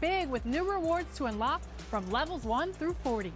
big with new rewards to unlock from levels 1 through 40.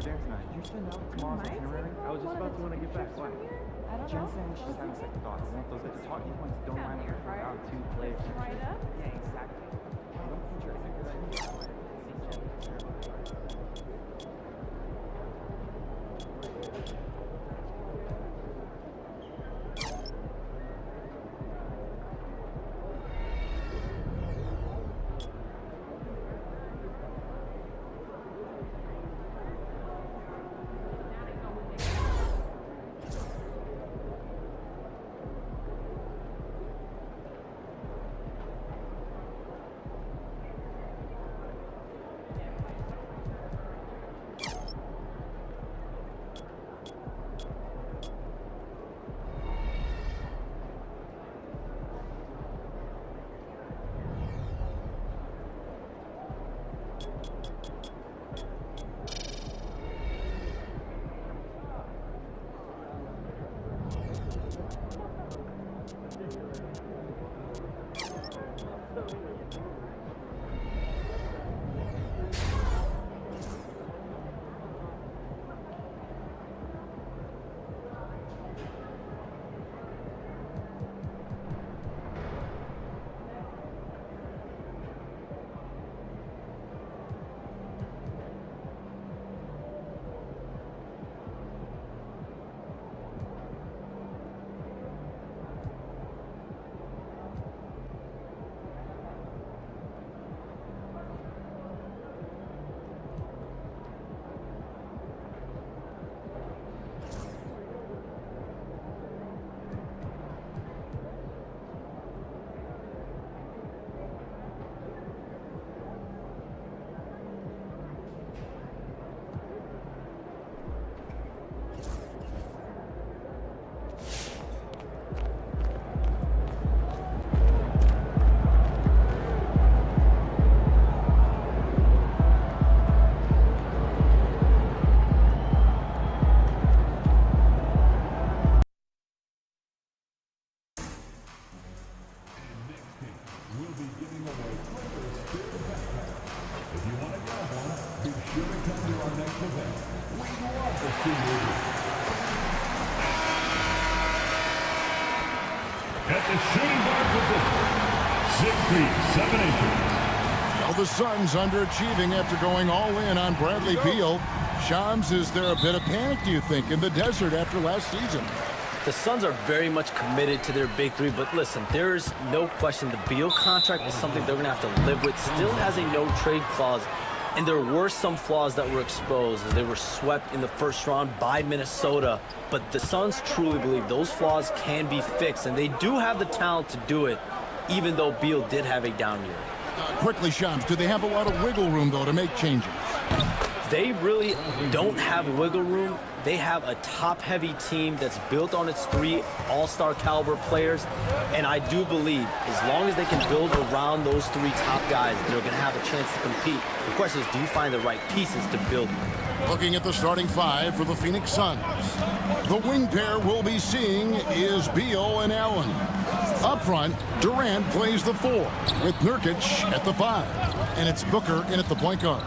Dinner tonight. Did you send out tomorrow's itinerary? I was just about to when I get back. Why? I don't Jen know. saying she's having second thoughts. Those like the talking points don't line up with round 2 plays. Right up? Yeah, exactly. I don't think you're a good idea. At the shooting guard position, 6 feet, 7 inches. Well, the Suns underachieving after going all in on Bradley Beal. Shams, is there a bit of panic, do you think, in the desert after last season? The Suns are very much committed to their big three, but listen, there's no question the Beal contract is something they're going to have to live with. Still has a no-trade clause, and there were some flaws that were exposed as they were swept in the first round by Minnesota. But the Suns truly believe those flaws can be fixed, and they do have the talent to do it, even though Beal did have a down year. Quickly, Shams, do they have a lot of wiggle room, though, to make changes? They really don't have wiggle room. They have a top-heavy team that's built on its 3 all-star caliber players, and I do believe as long as they can build around those 3 top guys, they're going to have a chance to compete. The question is, do you find the right pieces to build? Looking at the starting 5 for the Phoenix Suns. The wing pair we'll be seeing is Beal and Allen. Up front, Durant plays the 4 with Nurkic at the 5, and it's Booker in at the point guard.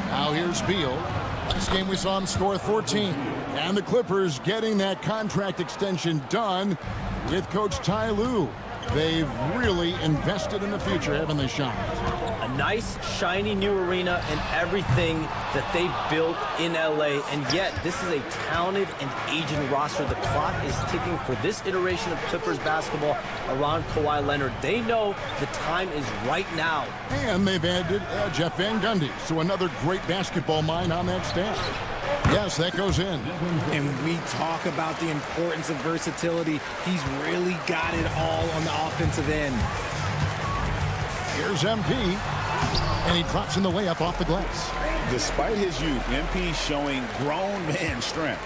Now here's Beal. Last game we saw him score 14, And the Clippers getting that contract extension done with Coach Ty Lue. They've really invested in the future, haven't they, Sean? A nice, shiny new arena and everything that they built in LA. And yet, this is a talented and aging roster. The clock is ticking for this iteration of Clippers basketball around Kawhi Leonard. They know the time is right now. And they've added Jeff Van Gundy, so another great basketball mind on that staff. Yes, that goes in. And we talk about the importance of versatility. He's really got it all on the offensive end. Here's MP, and he drops in the layup off the glass. Despite his youth, MP showing grown man strength.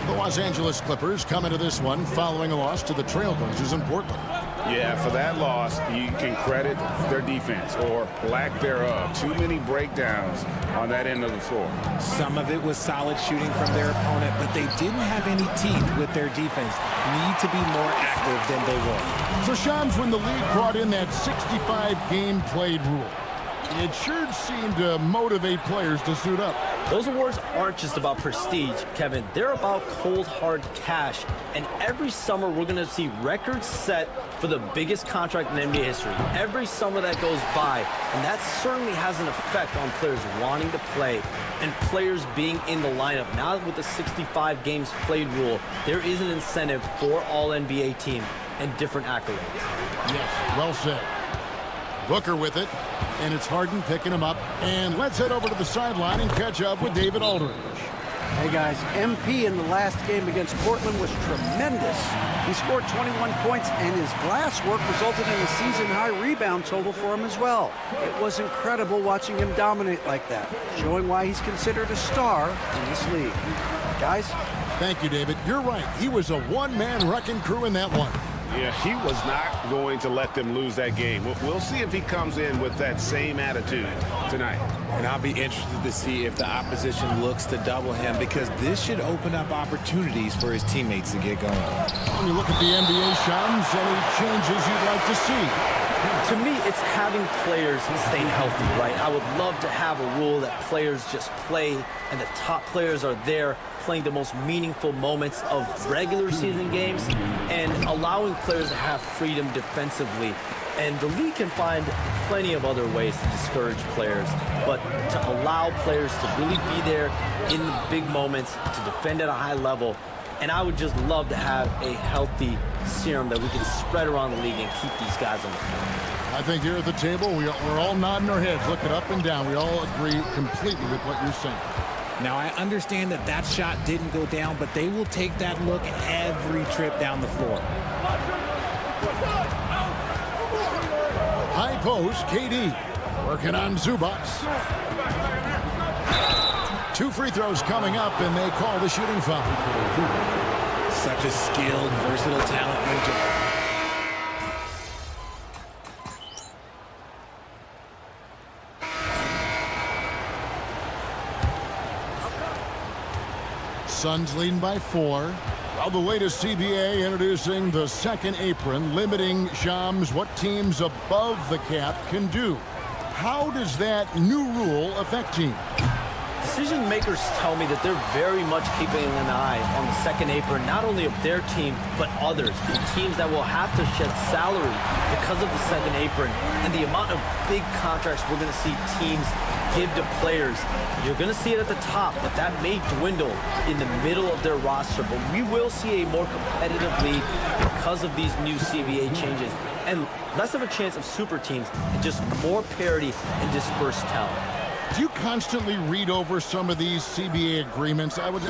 The Los Angeles Clippers come into this one following a loss to the Trailblazers in Portland. Yeah, for that loss, you can credit their defense or lack thereof. Too many breakdowns on that end of the floor. Some of it was solid shooting from their opponent, but they didn't have any teeth with their defense. Need to be more active than they were. So, Shams, when the league brought in that 65-game played rule, it sure seemed to motivate players to suit up. Those awards aren't just about prestige, Kevin. They're about cold, hard cash. And every summer, we're going to see records set for the biggest contract in NBA history. Every summer that goes by. And that certainly has an effect on players wanting to play and players being in the lineup. Now with the 65 games played rule, there is an incentive for all NBA teams and different accolades. Yes, well said. Booker with it, and it's Harden picking him up. And let's head over to the sideline and catch up with David Aldridge. Hey guys, MP in the last game against Portland was tremendous. He scored 21 points, and his glass work resulted in a season-high rebound total for him as well. It was incredible watching him dominate like that, showing why he's considered a star in this league. Guys? Thank you, David. You're right. He was a one-man wrecking crew in that one. Yeah, he was not going to let them lose that game. We'll see if he comes in with that same attitude tonight. And I'll be interested to see if the opposition looks to double him, because this should open up opportunities for his teammates to get going. When you look at the NBA, Shams, any changes you'd like to see? To me, it's having players stay healthy, right? I would love to have a rule that players just play and the top players are there playing the most meaningful moments of regular season games and allowing players to have freedom defensively. And the league can find plenty of other ways to discourage players, but to allow players to really be there in the big moments, to defend at a high level. And I would just love to have a healthy serum that we can spread around the league and keep these guys on the floor. I think here at the table, we're all nodding our heads, looking up and down. We all agree completely with what you're saying. Now, I understand that that shot didn't go down, but they will take that look every trip down the floor. High post, KD working on Zubac. 2 free throws coming up, and they call the shooting foul. Such a skilled, versatile talent, Major. Suns leading by 4. Well, the latest CBA introducing the second apron, limiting Shams what teams above the cap can do. How does that new rule affect teams? Decision makers tell me that they're very much keeping an eye on the second apron, not only of their team, but others, the teams that will have to shed salary because of the second apron and the amount of big contracts we're going to see teams give to players. You're going to see it at the top, but that may dwindle in the middle of their roster. But we will see a more competitive league because of these new CBA changes and less of a chance of super teams and just more parity and dispersed talent. Do you constantly read over some of these CBA agreements? I would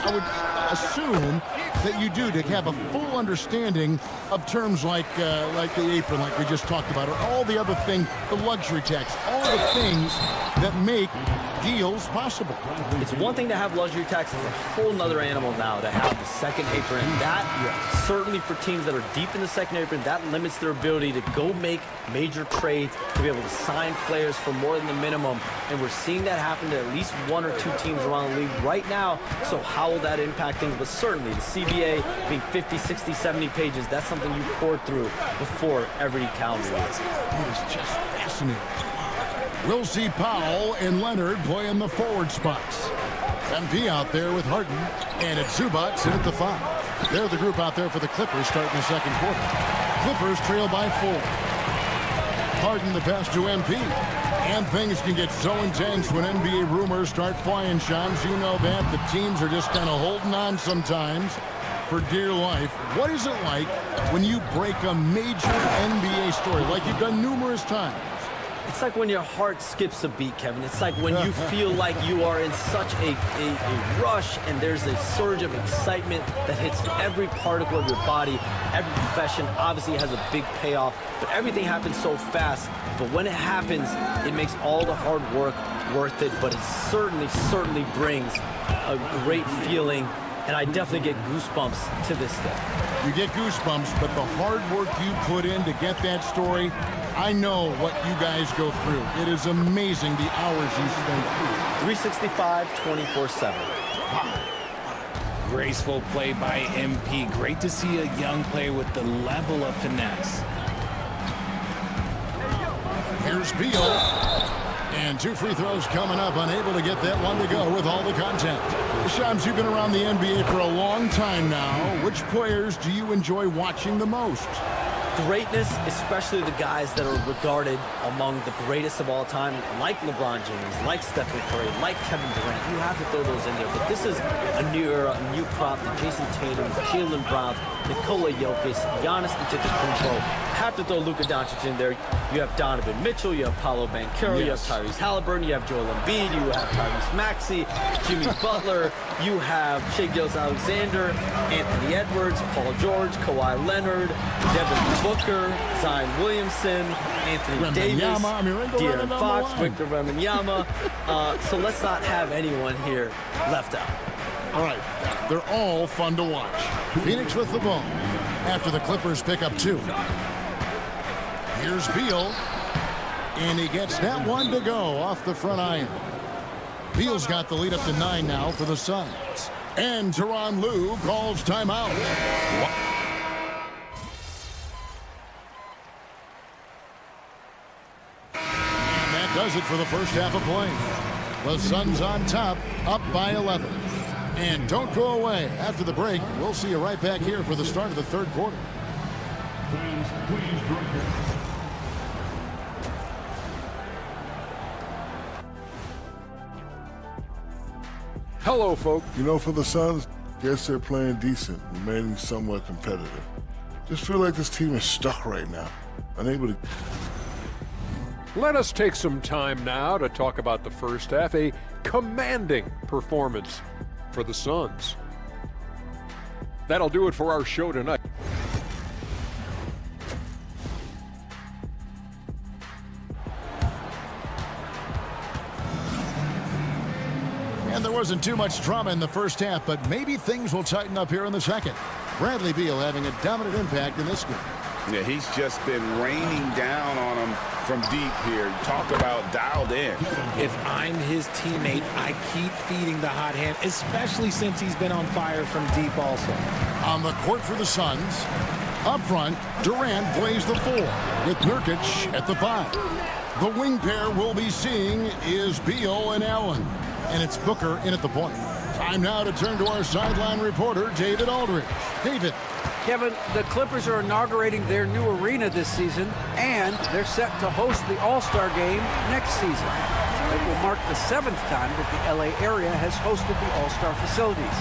assume that you do, to have a full understanding of terms like the apron, like we just talked about, or all the other things, the luxury tax, all the things that make deals possible. It's one thing to have luxury tax, it's a whole nother animal now to have the second apron. And that, certainly for teams that are deep in the second apron, that limits their ability to go make major trades, to be able to sign players for more than the minimum. And we're seeing that happen to at least 1 or 2 teams around the league right now. So how will that impact things? But certainly the CBA being 50, 60, 70 pages, that's something you pour through before every calendar year. It is just fascinating. We'll see Powell and Leonard play in the forward spots. MP out there with Harden, and it's Zubac in at the 5. They're the group out there for the Clippers starting the second quarter. Clippers trail by 4. Harden the pass to MP. And things can get so intense when NBA rumors start flying, Shams. You know that. The teams are just kind of holding on sometimes for dear life. What is it like when you break a major NBA story like you've done numerous times? It's like when your heart skips a beat, Kevin. It's like when you feel like you are in such a rush and there's a surge of excitement that hits every particle of your body. Every profession obviously has a big payoff, but everything happens so fast. But when it happens, it makes all the hard work worth it, but it certainly brings a great feeling, and I definitely get goosebumps to this day. You get goosebumps, but the hard work you put in to get that story, I know what you guys go through. It is amazing the hours you spend. 365, 24/7. Graceful play by MP. Great to see a young player with the level of finesse. Here's Beal. And 2 free throws coming up, unable to get that one to go with all the contact. Shams, you've been around the NBA for a long time now. Which players do you enjoy watching the most? Greatness, especially the guys that are regarded among the greatest of all time, like LeBron James, like Stephen Curry, like Kevin Durant. You have to throw those in there. But this is a new era, a new crop. The Jason Tatum, Jaylen Brown, Nikola Jokic, Giannis Antetokounmpo. Have to throw Luka Doncic in there. You have Donovan Mitchell, you have Paolo Banchero, you have Tyrese Halliburton, you have Joel Embiid, you have Tyrese Maxey, Jimmy Butler, you have Shai Gilgeous-Alexander, Anthony Edwards, Paul George, Kawhi Leonard, Devin Booker, Zion Williamson, Anthony Davis, De'Aaron Fox, Victor Wembanyama. So let's not have anyone here left out. All right, they're all fun to watch. Phoenix with the ball after the Clippers pick up 2. Here's Beal, and he gets that one to go off the front iron. Beal's got the lead up to 9 now for the Suns. And Tyronn Lue calls timeout. And that does it for the first half of play. The Suns on top, up by 11. And don't go away. After the break, we'll see you right back here for the start of the third quarter. Please, Hello, folks. You know, for the Suns, guess they're playing decent, remaining somewhat competitive. Just feel like this team is stuck right now, unable to... Let us take some time now to talk about the first half, a commanding performance for the Suns. That'll do it for our show tonight. And there wasn't too much drama in the first half, but maybe things will tighten up here in the second. Bradley Beal having a dominant impact in this game. Yeah, he's just been raining down on him from deep here. Talk about dialed in. If I'm his teammate, I keep feeding the hot hand, especially since he's been on fire from deep also. On the court for the Suns, up front, Durant plays the 4 with Nurkic at the 5. The wing pair we'll be seeing is Beal and Allen. And it's Booker in at the point. Time now to turn to our sideline reporter, David Aldridge. David. Kevin, the Clippers are inaugurating their new arena this season, and they're set to host the All-Star Game next season. It will mark the 7th time that the LA area has hosted the All-Star facilities.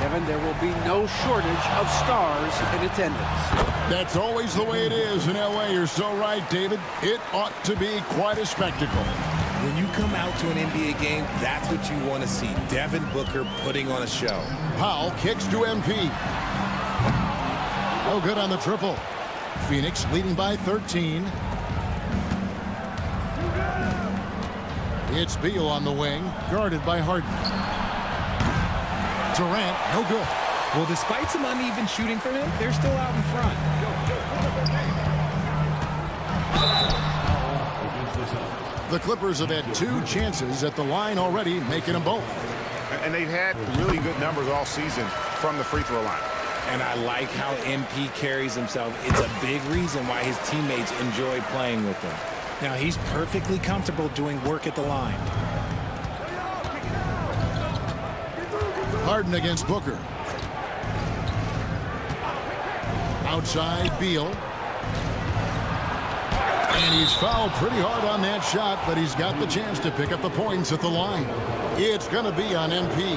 Kevin, there will be no shortage of stars in attendance. That's always the way it is in LA. You're so right, David. It ought to be quite a spectacle. When you come out to an NBA game, that's what you want to see. Devin Booker putting on a show. Powell kicks to MP. No good on the triple. Phoenix leading by 13. It's Beal on the wing, guarded by Harden. Durant, no good. Well, despite some uneven shooting from him, they're still out in front. The Clippers have had 2 chances at the line already, making them both. And they've had really good numbers all season from the free throw line. And I like how MP carries himself. It's a big reason why his teammates enjoy playing with him. Now he's perfectly comfortable doing work at the line. Harden against Booker. Outside, Beal. And he's fouled pretty hard on that shot, but he's got the chance to pick up the points at the line. It's going to be on MP.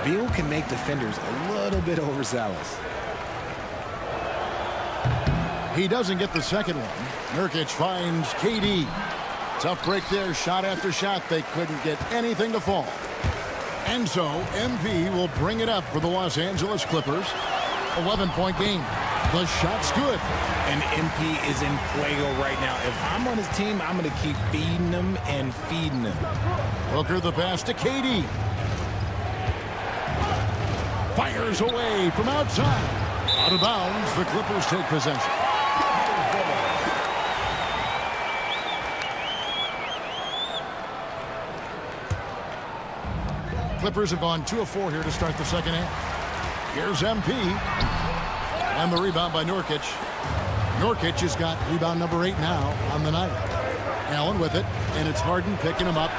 Beal can make defenders a little bit overzealous. He doesn't get the second one. Nurkic finds KD. Tough break there, shot after shot. They couldn't get anything to fall. And so MP will bring it up for the Los Angeles Clippers. 11-point game. The shot's good. And MP is in fuego right now. If I'm on his team, I'm going to keep feeding him and feeding him. Booker the pass to KD. Fires away from outside. Out of bounds, the Clippers take possession. Clippers have gone 2 of 4 here to start the second half. Here's MP. And the rebound by Nurkic. Nurkic has got rebound number 8 now on the night. Allen with it, and it's Harden picking him up.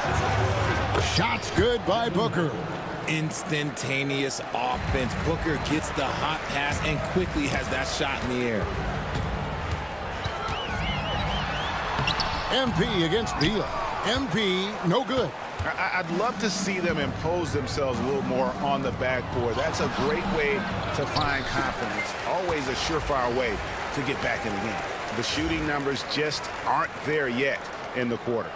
Shot's good by Booker. Instantaneous offense. Booker gets the hot pass and quickly has that shot in the air. MP against Beal. MP, no good. I'd love to see them impose themselves a little more on the backboard. That's a great way to find confidence. Always a surefire way to get back in the game. The shooting numbers just aren't there yet in the quarter.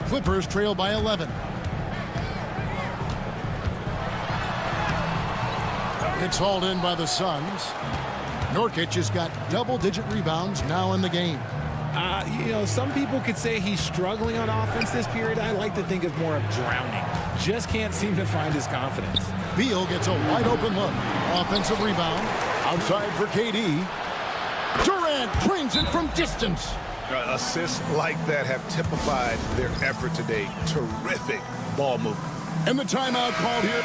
Clippers trail by 11. It's hauled in by the Suns. Nurkic has got double-digit rebounds now in the game. You know, some people could say he's struggling on offense this period. I like to think of more of drowning. Just can't seem to find his confidence. Beal gets a wide-open look. Offensive rebound. Outside for KD. Durant drains it from distance. Assists like that have typified their effort today. Terrific ball movement. And the timeout called here.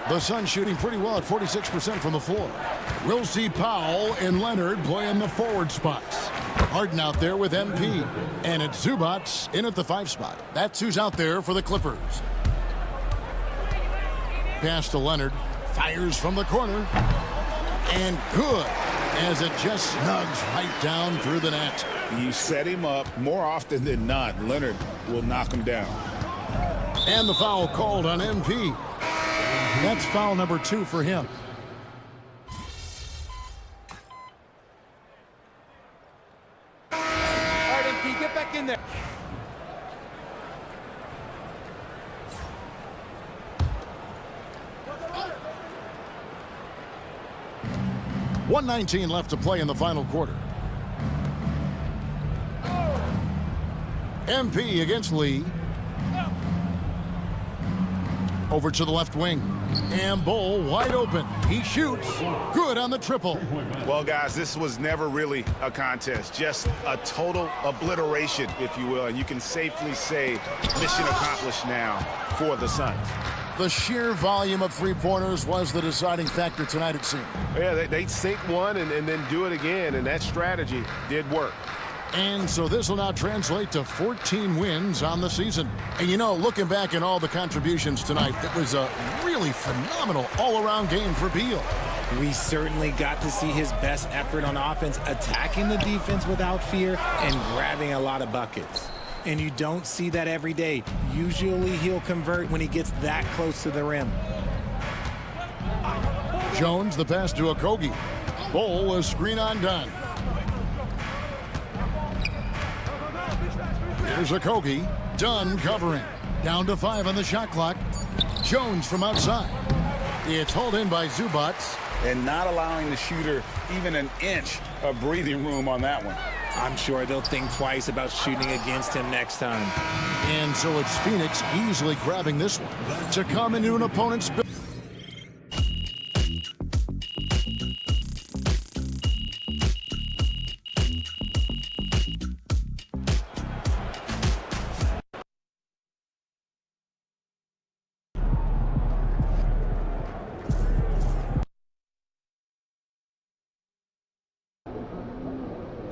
The Suns shooting pretty well at 46% from the floor. We'll see Powell and Leonard playing the forward spots. Harden out there with MP. And it's Zubac in at the 5 spot. That's who's out there for the Clippers. Pass to Leonard. Fires from the corner. And good, as it just snugs right down through the net. You set him up more often than not. Leonard will knock him down. And the foul called on MP. That's foul number 2 for him. All right, MP, get back in there. .119 left to play in the final quarter. MP against Lee. Over to the left wing. And Bull wide open. He shoots. Good on the triple. Well, guys, this was never really a contest. Just a total obliteration, if you will. And you can safely say mission accomplished now for the Suns. The sheer volume of three-pointers was the deciding factor tonight, it seemed. Yeah, they sink one and then do it again, and that strategy did work. And so this will now translate to 14 wins on the season. And you know, looking back at all the contributions tonight, it was a really phenomenal all-around game for Beal. We certainly got to see his best effort on offense, attacking the defense without fear and grabbing a lot of buckets. And you don't see that every day. Usually he'll convert when he gets that close to the rim. Jones, the pass to Okogie. Bull was screen on done. Here's Okogie. Dunn covering. Down to 5 on the shot clock. Jones from outside. It's hauled in by Zubac. And not allowing the shooter even an inch of breathing room on that one. I'm sure they'll think twice about shooting against him next time. And so it's Phoenix easily grabbing this one to come into an opponent's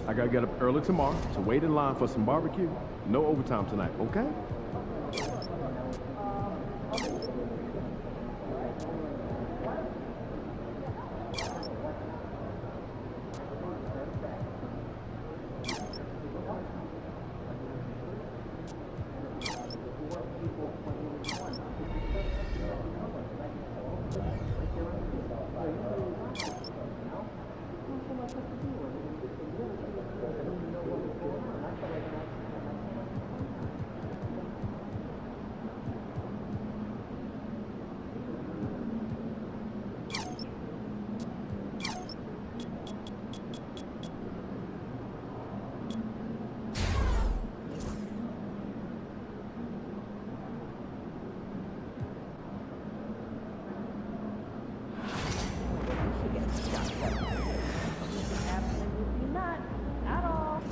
I gotta get up early tomorrow, so wait in line for some barbecue. No overtime tonight, okay? Absolutely not. At all.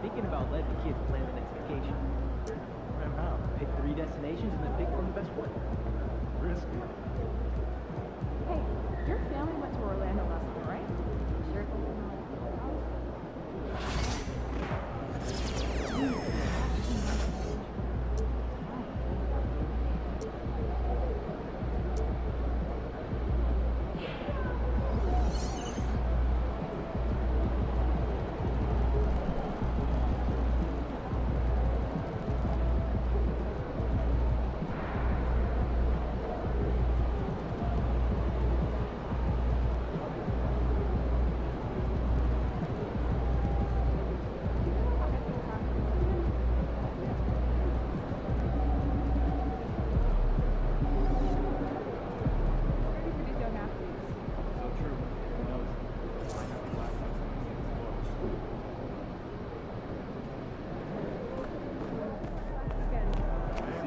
thinking about letting the kids plan the next vacation. And how? Pick 3 destinations and then pick from the best one. Risky. Hey, your family went to Orlando last summer, right? Sure.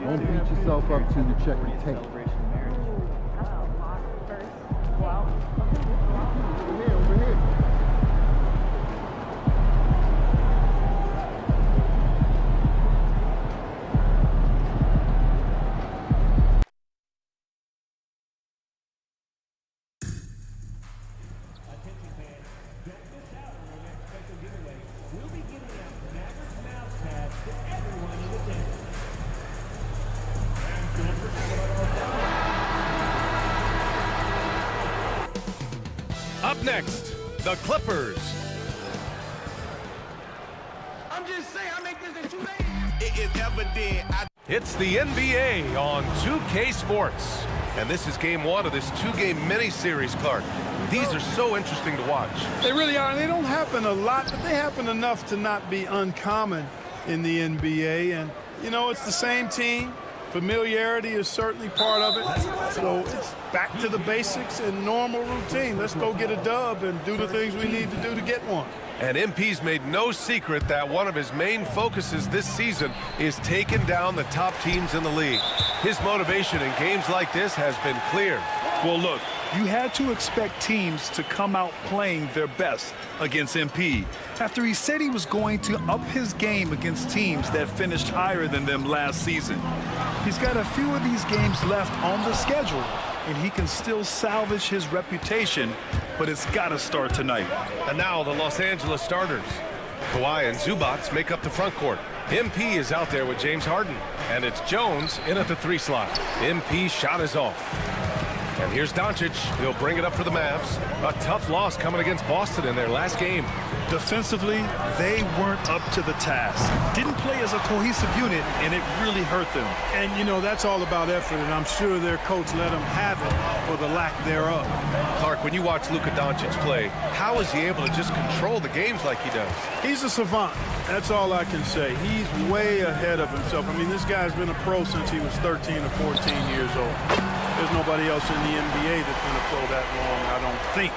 Don't beat yourself up till you check the tape. Up next, the Clippers. I'm just saying, I make this in 2 days. It is evident. It's the NBA on 2K Sports. And this is game 1 of this 2-game mini-series, Clark. These are so interesting to watch. They really are. They don't happen a lot, but they happen enough to not be uncommon in the NBA. And, you know, it's the same team. Familiarity is certainly part of it. So it's back to the basics and normal routine. Let's go get a dub and do the things we need to do to get one. And MP's made no secret that one of his main focuses this season is taking down the top teams in the league. His motivation in games like this has been clear. Well, look, you had to expect teams to come out playing their best against MP after he said he was going to up his game against teams that finished higher than them last season. He's got a few of these games left on the schedule, and he can still salvage his reputation, but it's got to start tonight. And now the Los Angeles starters. Kawhi and Zubac make up the front court. MP is out there with James Harden, and it's Jones in at the 3 slot. MP's shot is off. And here's Doncic. He'll bring it up for the Mavs. A tough loss coming against Boston in their last game. Defensively, they weren't up to the task. Didn't play as a cohesive unit, and it really hurt them. And, you know, that's all about effort, and I'm sure their coach let them have it for the lack thereof. Clark, when you watch Luka Doncic play, how is he able to just control the games like he does? He's a savant. That's all I can say. He's way ahead of himself. I mean, this guy's been a pro since he was 13 or 14 years old. There's nobody else in the NBA that's been a pro that long, I don't think.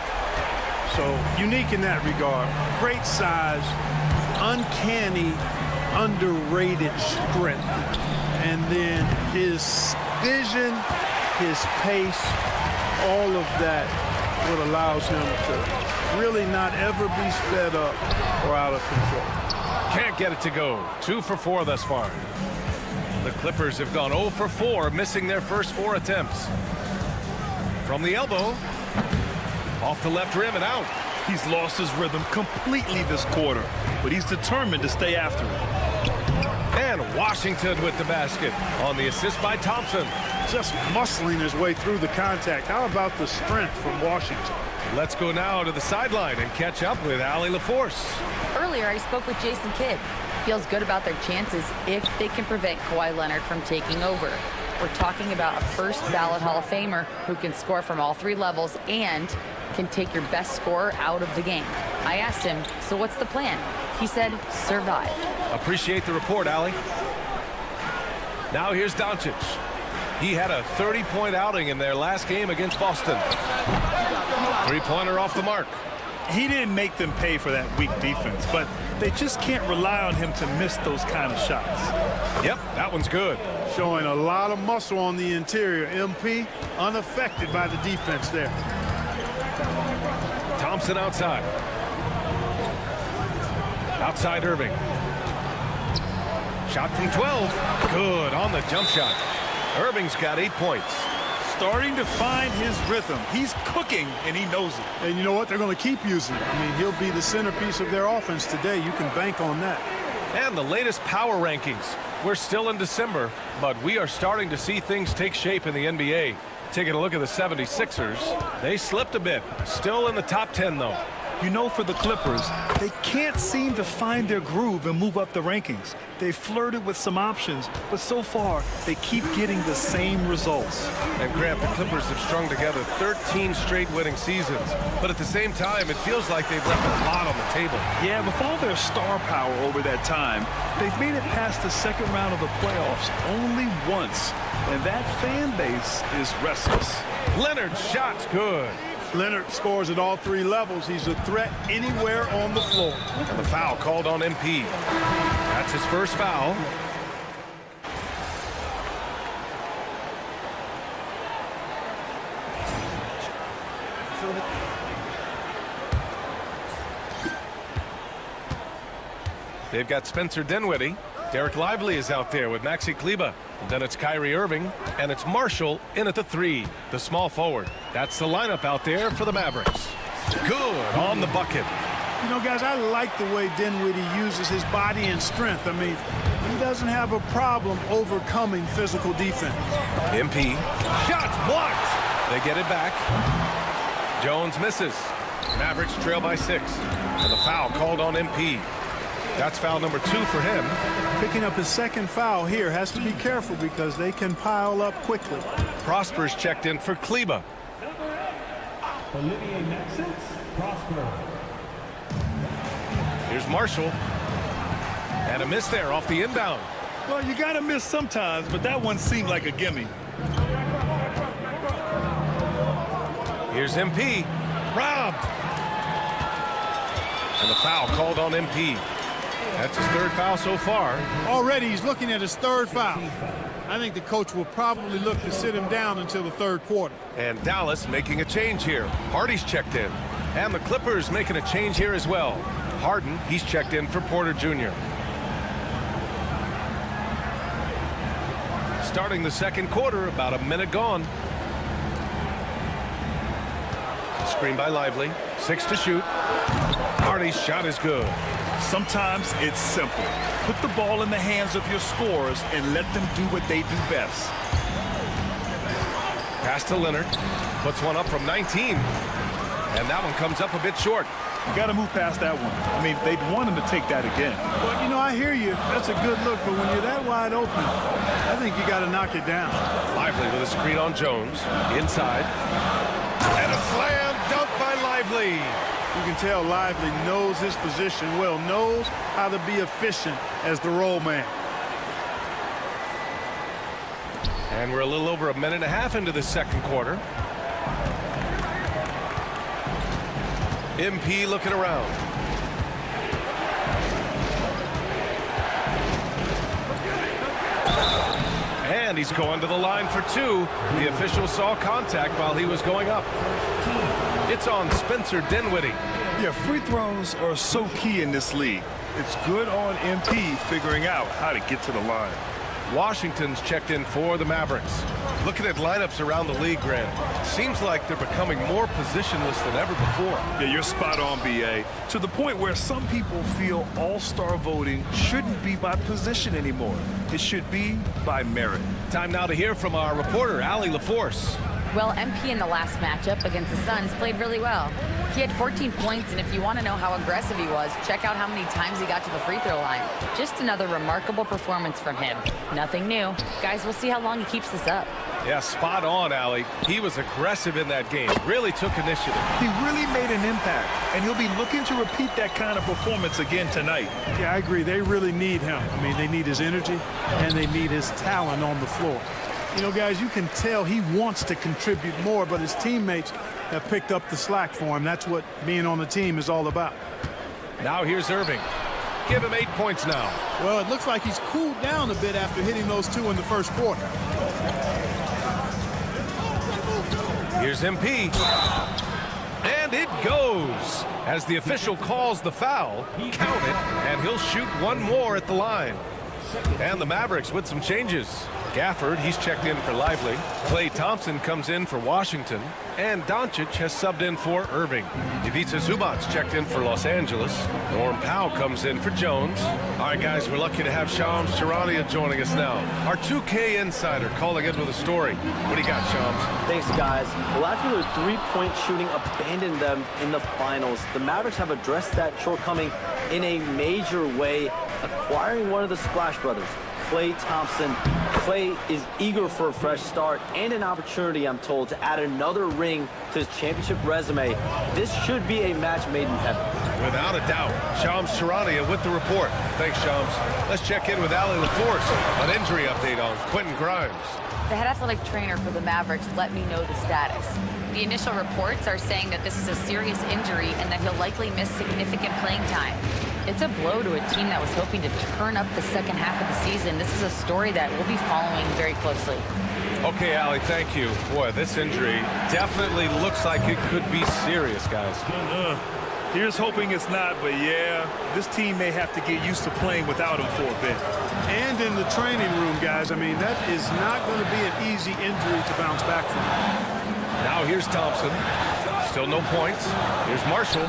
So, unique in that regard. Great size, uncanny, underrated strength. And then his vision, his pace, all of that what allows him to really not ever be sped up or out of control. Can't get it to go. 2 for 4 thus far. The Clippers have gone 0 for 4, missing their first 4 attempts. From the elbow, off the left rim and out. He's lost his rhythm completely this quarter, but he's determined to stay after it. And Washington with the basket on the assist by Thompson. Just muscling his way through the contact. How about the strength from Washington? Let's go now to the sideline and catch up with Allie LaForce. Earlier, I spoke with Jason Kidd. Feels good about their chances if they can prevent Kawhi Leonard from taking over. We're talking about a first ballot Hall of Famer who can score from all 3 levels and can take your best scorer out of the game. I asked him, so what's the plan? He said, survive. Appreciate the report, Allie. Now here's Doncic. He had a 30-point outing in their last game against Boston. 3-pointer off the mark. He didn't make them pay for that weak defense, but they just can't rely on him to miss those kind of shots. Yep, that one's good. Showing a lot of muscle on the interior. MP unaffected by the defense there. Thompson outside. Outside Irving. Shot from 12. Good on the jump shot. Irving's got 8 points. Starting to find his rhythm. He's cooking, and he knows it. And you know what? They're going to keep using it. I mean, he'll be the centerpiece of their offense today. You can bank on that. And the latest power rankings. We're still in December, but we are starting to see things take shape in the NBA. Taking a look at the 76ers, they slipped a bit. Still in the top 10, though. You know, for the Clippers, they can't seem to find their groove and move up the rankings. They flirted with some options, but so far, they keep getting the same results. And Grant, the Clippers have strung together 13 straight winning seasons. But at the same time, it feels like they've left a lot on the table. Yeah, with all their star power over that time, they've made it past the second round of the playoffs only once. And that fan base is restless. Leonard's shot's good. Leonard scores at all 3 levels. He's a threat anywhere on the floor. And the foul called on MP. That's his first foul. They've got Spencer Dinwiddie. Derek Lively is out there with Maxi Kleber. Then it's Kyrie Irving, and it's Marshall in at the 3, the small forward. That's the lineup out there for the Mavericks. Good on the bucket. You know, guys, I like the way Dinwiddie uses his body and strength. I mean, he doesn't have a problem overcoming physical defense. MP. Shots blocked. They get it back. Jones misses. Mavericks trail by 6. And the foul called on MP. That's foul number 2 for him. Picking up his second foul here. Has to be careful because they can pile up quickly. Prosper's checked in for Kleber. Olivier Nexus, Prosper. Here's Marshall. And a miss there off the inbound. Well, you got to miss sometimes, but that one seemed like a gimme. Here's MP. Robbed. And the foul called on MP. That's his 3rd foul so far. Already he's looking at his 3rd foul. I think the coach will probably look to sit him down until the 3rd quarter. And Dallas making a change here. Hardy's checked in. And the Clippers making a change here as well. Harden, he's checked in for Porter Jr. Starting the 2nd quarter, about a minute gone. Screen by Lively. 6 to shoot. Hardy's shot is good. Sometimes it's simple. Put the ball in the hands of your scorers and let them do what they do best. Pass to Leonard. Puts one up from 19. And that one comes up a bit short. You got to move past that one. I mean, they'd want him to take that again. Well, you know, I hear you. That's a good look, but when you're that wide open, I think you got to knock it down. Lively with a screen on Jones. Inside. And a slam dunk by Lively. You can tell Lively knows his position well, knows how to be efficient as the roll man. And we're a little over a minute and a half into the 2nd quarter. MP looking around. And he's going to the line for 2. The official saw contact while he was going up. It's on Spencer Dinwiddie. Yeah, free throws are so key in this league. It's good on MP figuring out how to get to the line. Washington's checked in for the Mavericks. Looking at lineups around the league, Grant, seems like they're becoming more positionless than ever before. Yeah, you're spot on, BA. To the point where some people feel all-star voting shouldn't be by position anymore. It should be by merit. Time now to hear from our reporter, Allie LaForce. Well, MP in the last matchup against the Suns played really well. He had 14 points, and if you want to know how aggressive he was, check out how many times he got to the free throw line. Just another remarkable performance from him. Nothing new. Guys, we'll see how long he keeps this up. Yeah, spot on, Allie. He was aggressive in that game. Really took initiative. He really made an impact, and he'll be looking to repeat that kind of performance again tonight. Yeah, I agree. They really need him. I mean, they need his energy, and they need his talent on the floor. You know, guys, you can tell he wants to contribute more, but his teammates have picked up the slack for him. That's what being on the team is all about. Now here's Irving. Give him 8 points now. Well, it looks like he's cooled down a bit after hitting those 2 in the 1st quarter. Here's MP. And it goes. As the official calls the foul, count it, and he'll shoot 1 more at the line. And the Mavericks with some changes. Gafford, he's checked in for Lively. Klay Thompson comes in for Washington. And Doncic has subbed in for Irving. Ivica Zubac's checked in for Los Angeles. Norm Powell comes in for Jones. All right, guys, we're lucky to have Shams Charania joining us now. Our 2K insider calling in with a story. What do you got, Shams? Thanks, guys. Well, after their three-point shooting abandoned them in the finals, the Mavericks have addressed that shortcoming in a major way, acquiring one of the Splash Brothers, Klay Thompson. Klay is eager for a fresh start and an opportunity, I'm told, to add another ring to his championship resume. This should be a match made in heaven. Without a doubt. Shams Charania with the report. Thanks, Shams. Let's check in with Allie LaForce, an injury update on Quentin Grimes. The head athletic trainer for the Mavericks let me know the status. The initial reports are saying that this is a serious injury and that he'll likely miss significant playing time. It's a blow to a team that was hoping to turn up the second half of the season. This is a story that we'll be following very closely. Okay, Allie, thank you. Boy, this injury definitely looks like it could be serious, guys. Here's hoping it's not, but yeah, this team may have to get used to playing without him for a bit. And in the training room, guys, I mean, that is not going to be an easy injury to bounce back from. Now here's Thompson. Still no points. Here's Marshall.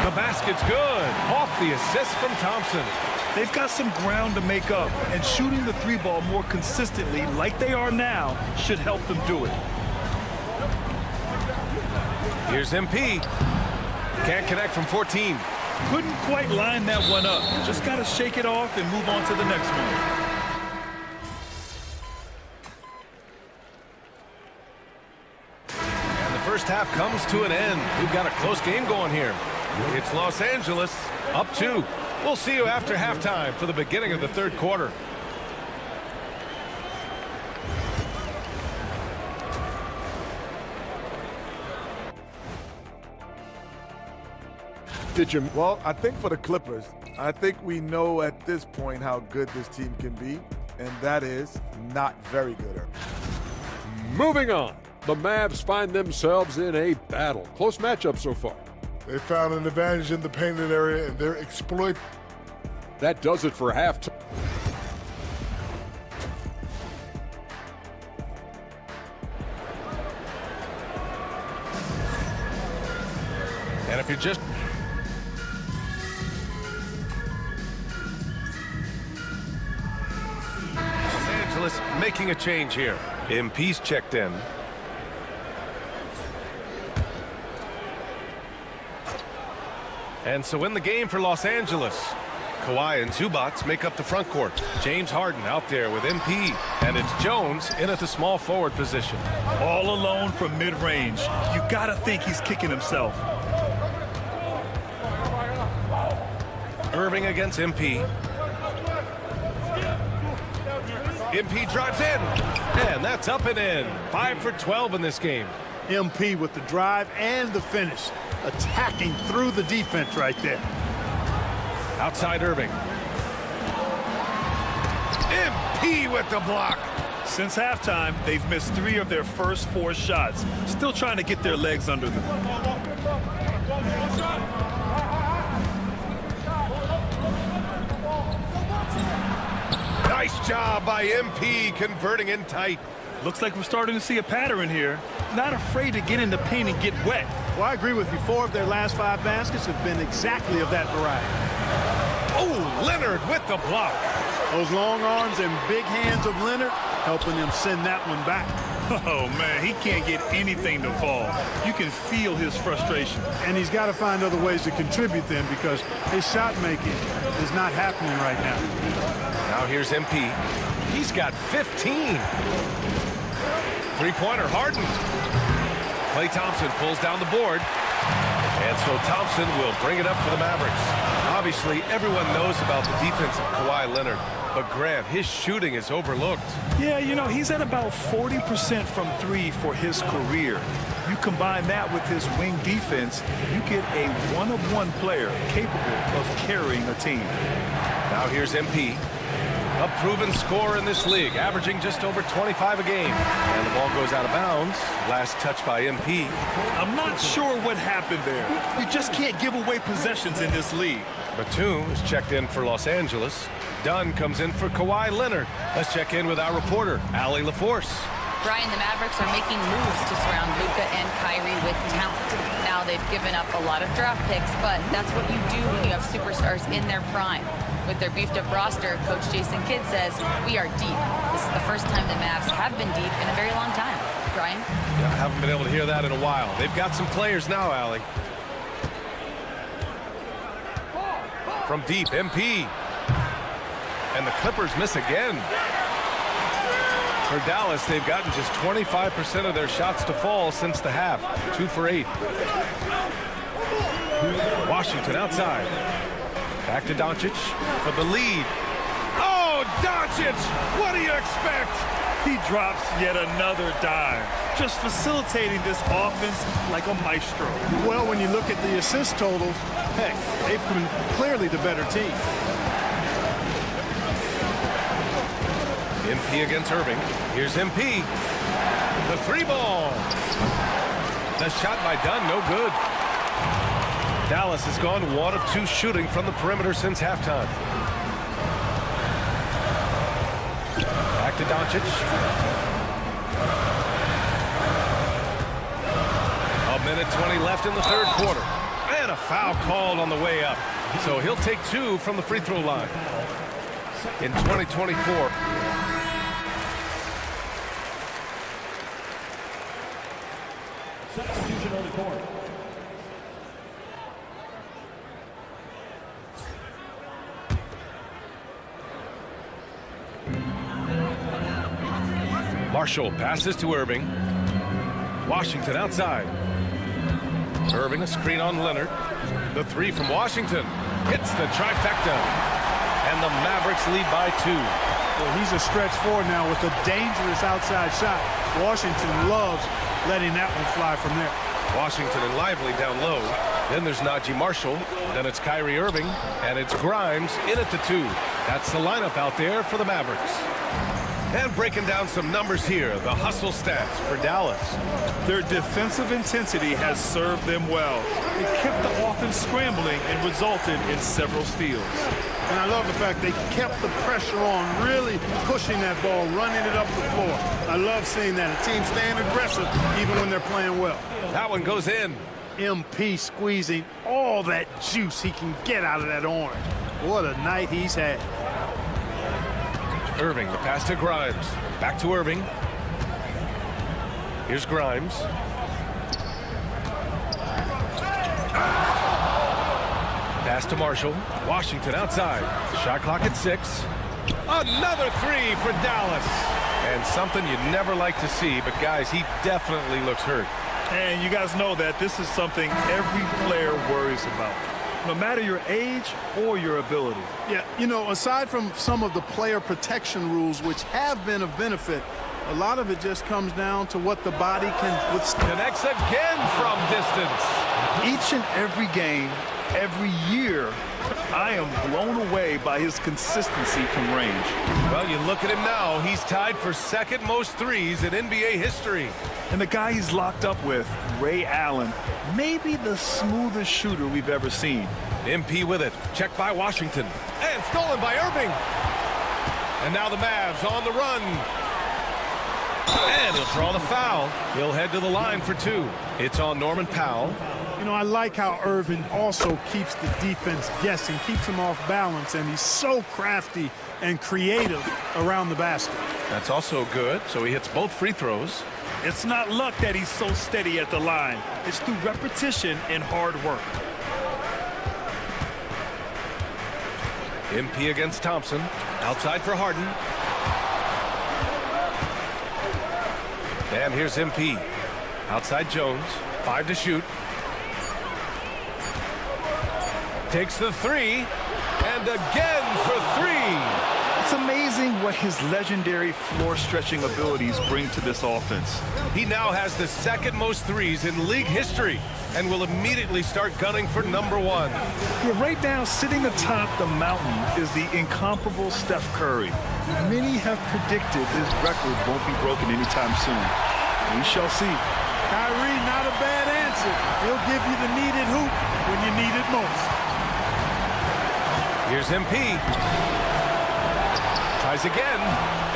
The basket's good. Off the assist from Thompson. They've got some ground to make up, and shooting the three ball more consistently like they are now should help them do it. Here's MP. Can't connect from 14. Couldn't quite line that one up. Just got to shake it off and move on to the next one. And the first half comes to an end. We've got a close game going here. It's Los Angeles up 2. We'll see you after halftime for the beginning of the third quarter. Well, I think for the Clippers, I think we know at this point how good this team can be, and that is not very good. Moving on, the Mavs find themselves in a battle. Close matchup so far. They found an advantage in the painted area, and they're That does it for halftime. And if you're just making a change here. MP's checked in. And so in the game for Los Angeles, Kawhi and Zubac make up the front court. James Harden out there with MP. And it's Jones in at the small forward position. All alone from mid-range. You gotta think he's kicking himself. Irving against MP. MP drives in, and that's up and in. 5 for 12 in this game. MP with the drive and the finish, attacking through the defense right there. Outside Irving. MP with the block. Since halftime, they've missed 3 of their first 4 shots. Still trying to get their legs under them. Nice job by MP converting in tight. Looks like we're starting to see a pattern here. Not afraid to get in the paint and get wet. Well, I agree with you. 4 of their last 5 baskets have been exactly of that variety. Oh, Leonard with the block. Those long arms and big hands of Leonard helping them send that one back. Oh, man, he can't get anything to fall. You can feel his frustration. And he's got to find other ways to contribute then, because his shot making is not happening right now. Now here's MP. He's got 15. Three-pointer, Harden. Klay Thompson pulls down the board. And so Thompson will bring it up for the Mavericks. Obviously, everyone knows about the defense of Kawhi Leonard. But Grant, his shooting is overlooked. Yeah, you know, he's at about 40% from 3 for his career. You combine that with his wing defense, you get a one-of-one player capable of carrying a team. Now here's MP. A proven scorer in this league, averaging just over 25 a game. And the ball goes out of bounds. Last touch by MP. I'm not sure what happened there. You just can't give away possessions in this league. Batum is checked in for Los Angeles. Dunn comes in for Kawhi Leonard. Let's check in with our reporter, Allie LaForce. Brian, the Mavericks are making moves to surround Luka and Kyrie with talent. Now they've given up a lot of draft picks, but that's what you do when you have superstars in their prime. With their beefed-up roster, Coach Jason Kidd says, we are deep. This is the first time the Mavs have been deep in a very long time. Brian? Yeah, I haven't been able to hear that in a while. They've got some players now, Allie. From deep, MP. And the Clippers miss again. For Dallas, they've gotten just 25% of their shots to fall since the half. 2 for 8. Washington outside. Back to Doncic for the lead. Oh, Doncic! What do you expect? He drops yet another dime. just facilitating this offense like a maestro. Well, when you look at the assist totals, heck, they've been clearly the better team. MP against Irving. Here's MP. The 3-ball. The shot by Dunn, no good. Dallas has gone 1 of 2 shooting from the perimeter since halftime. Back to Doncic. A minute 20 left in the third quarter. And a foul called on the way up. So he'll take 2 from the free throw line. In 2024. Substitution on the court. Marshall passes to Irving. Washington outside. Irving a screen on Leonard. The 3 from Washington hits the trifecta. And the Mavericks lead by 2. Well, he's a stretch forward now with a dangerous outside shot. Washington loves letting that one fly from there. Washington and Lively down low. Then there's Najee Marshall. Then it's Kyrie Irving. And it's Grimes in at the 2. That's the lineup out there for the Mavericks. And breaking down some numbers here, the hustle stats for Dallas. Their defensive intensity has served them well. It kept the offense scrambling and resulted in several steals. And I love the fact they kept the pressure on, really pushing that ball, running it up the floor. I love seeing that. A team staying aggressive even when they're playing well. That one goes in. MP squeezing all that juice he can get out of that orange. What a night he's had. Irving, the pass to Grimes. Back to Irving. Here's Grimes. Pass to Marshall. Washington outside. Shot clock at 6. Another 3 for Dallas. And something you'd never like to see, but guys, he definitely looks hurt. And you guys know that this is something every player worries about, no matter your age or your ability. Yeah, you know, aside from some of the player protection rules, which have been of benefit, a lot of it just comes down to what the body can withstand. Connects again from distance. Each and every game, every year, I am blown away by his consistency from range. Well, you look at him now. He's tied for second most threes in NBA history. And the guy he's locked up with, Ray Allen, maybe the smoothest shooter we've ever seen. MP with it. Checked by Washington. And stolen by Irving. And now the Mavs on the run. And he'll draw the foul. He'll head to the line for 2. It's on Norman Powell. You know, I like how Irving also keeps the defense guessing, keeps them off balance, and he's so crafty and creative around the basket. That's also good. So he hits both free throws. It's not luck that he's so steady at the line. It's through repetition and hard work. MP against Thompson. Outside for Harden. And here's MP. Outside Jones. 5 to shoot. Takes the 3. And again for 3. It's amazing what his legendary floor-stretching abilities bring to this offense. He now has the second most threes in league history and will immediately start gunning for number 1. Yeah, right now, sitting atop the mountain is the incomparable Steph Curry. Many have predicted his record won't be broken anytime soon. We shall see. Kyrie, not a bad answer. He'll give you the needed hoop when you need it most. Here's MP. Tries again.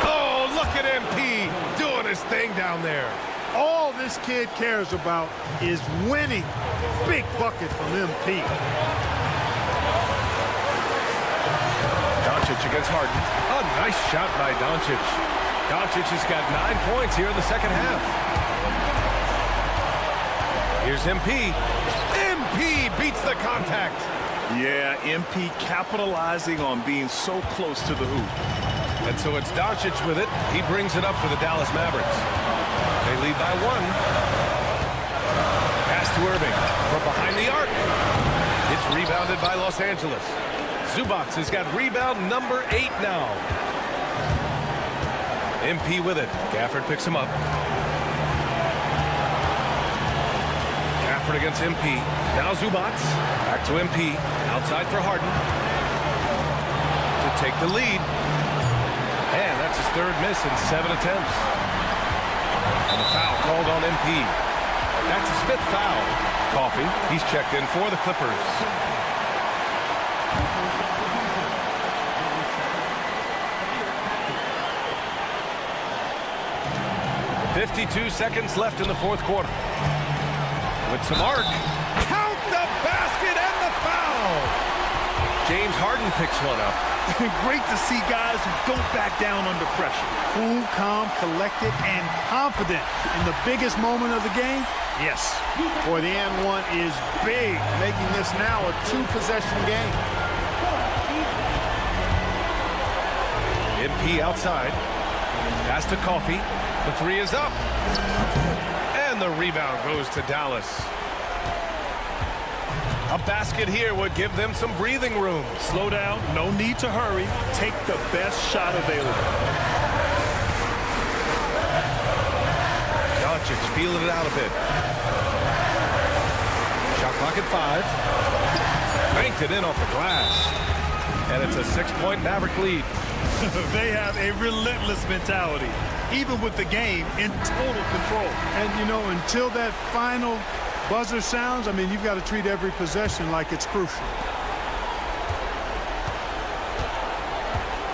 Oh, look at MP doing his thing down there. All this kid cares about is winning. Big bucket from MP. Doncic against Harden. A nice shot by Doncic. Doncic has got 9 points here in the second half. Here's MP. MP beats the contact. Yeah, MP capitalizing on being so close to the hoop. And so it's Doncic with it. He brings it up for the Dallas Mavericks. They lead by 1. Pass to Irving from behind the arc. It's rebounded by Los Angeles. Zubac has got rebound number 8 now. MP with it. Gafford picks him up. effort against MP. Now Zubac. Back to MP. Outside for Harden. To take the lead. And that's his third miss in 7 attempts. And a foul called on MP. That's his 5th foul. Coffee, he's checked in for the Clippers. 52 seconds left in the 4th quarter. With some arc. Count the basket and the foul! James Harden picks one up. Great to see guys who don't back down under pressure. Cool, calm, collected, and confident in the biggest moment of the game. Yes. Boy, the and one is big, making this now a 2-possession game. MP outside. Pass to Coffee. The 3 is up. And the rebound goes to Dallas. A basket here would give them some breathing room. Slow down, no need to hurry. Take the best shot available. Doncic feeling it out a bit. Shot clock at 5. Banked it in off the glass. And it's a 6-point Maverick lead. They have a relentless mentality, even with the game in total control. And, you know, until that final buzzer sounds, I mean, you've got to treat every possession like it's crucial.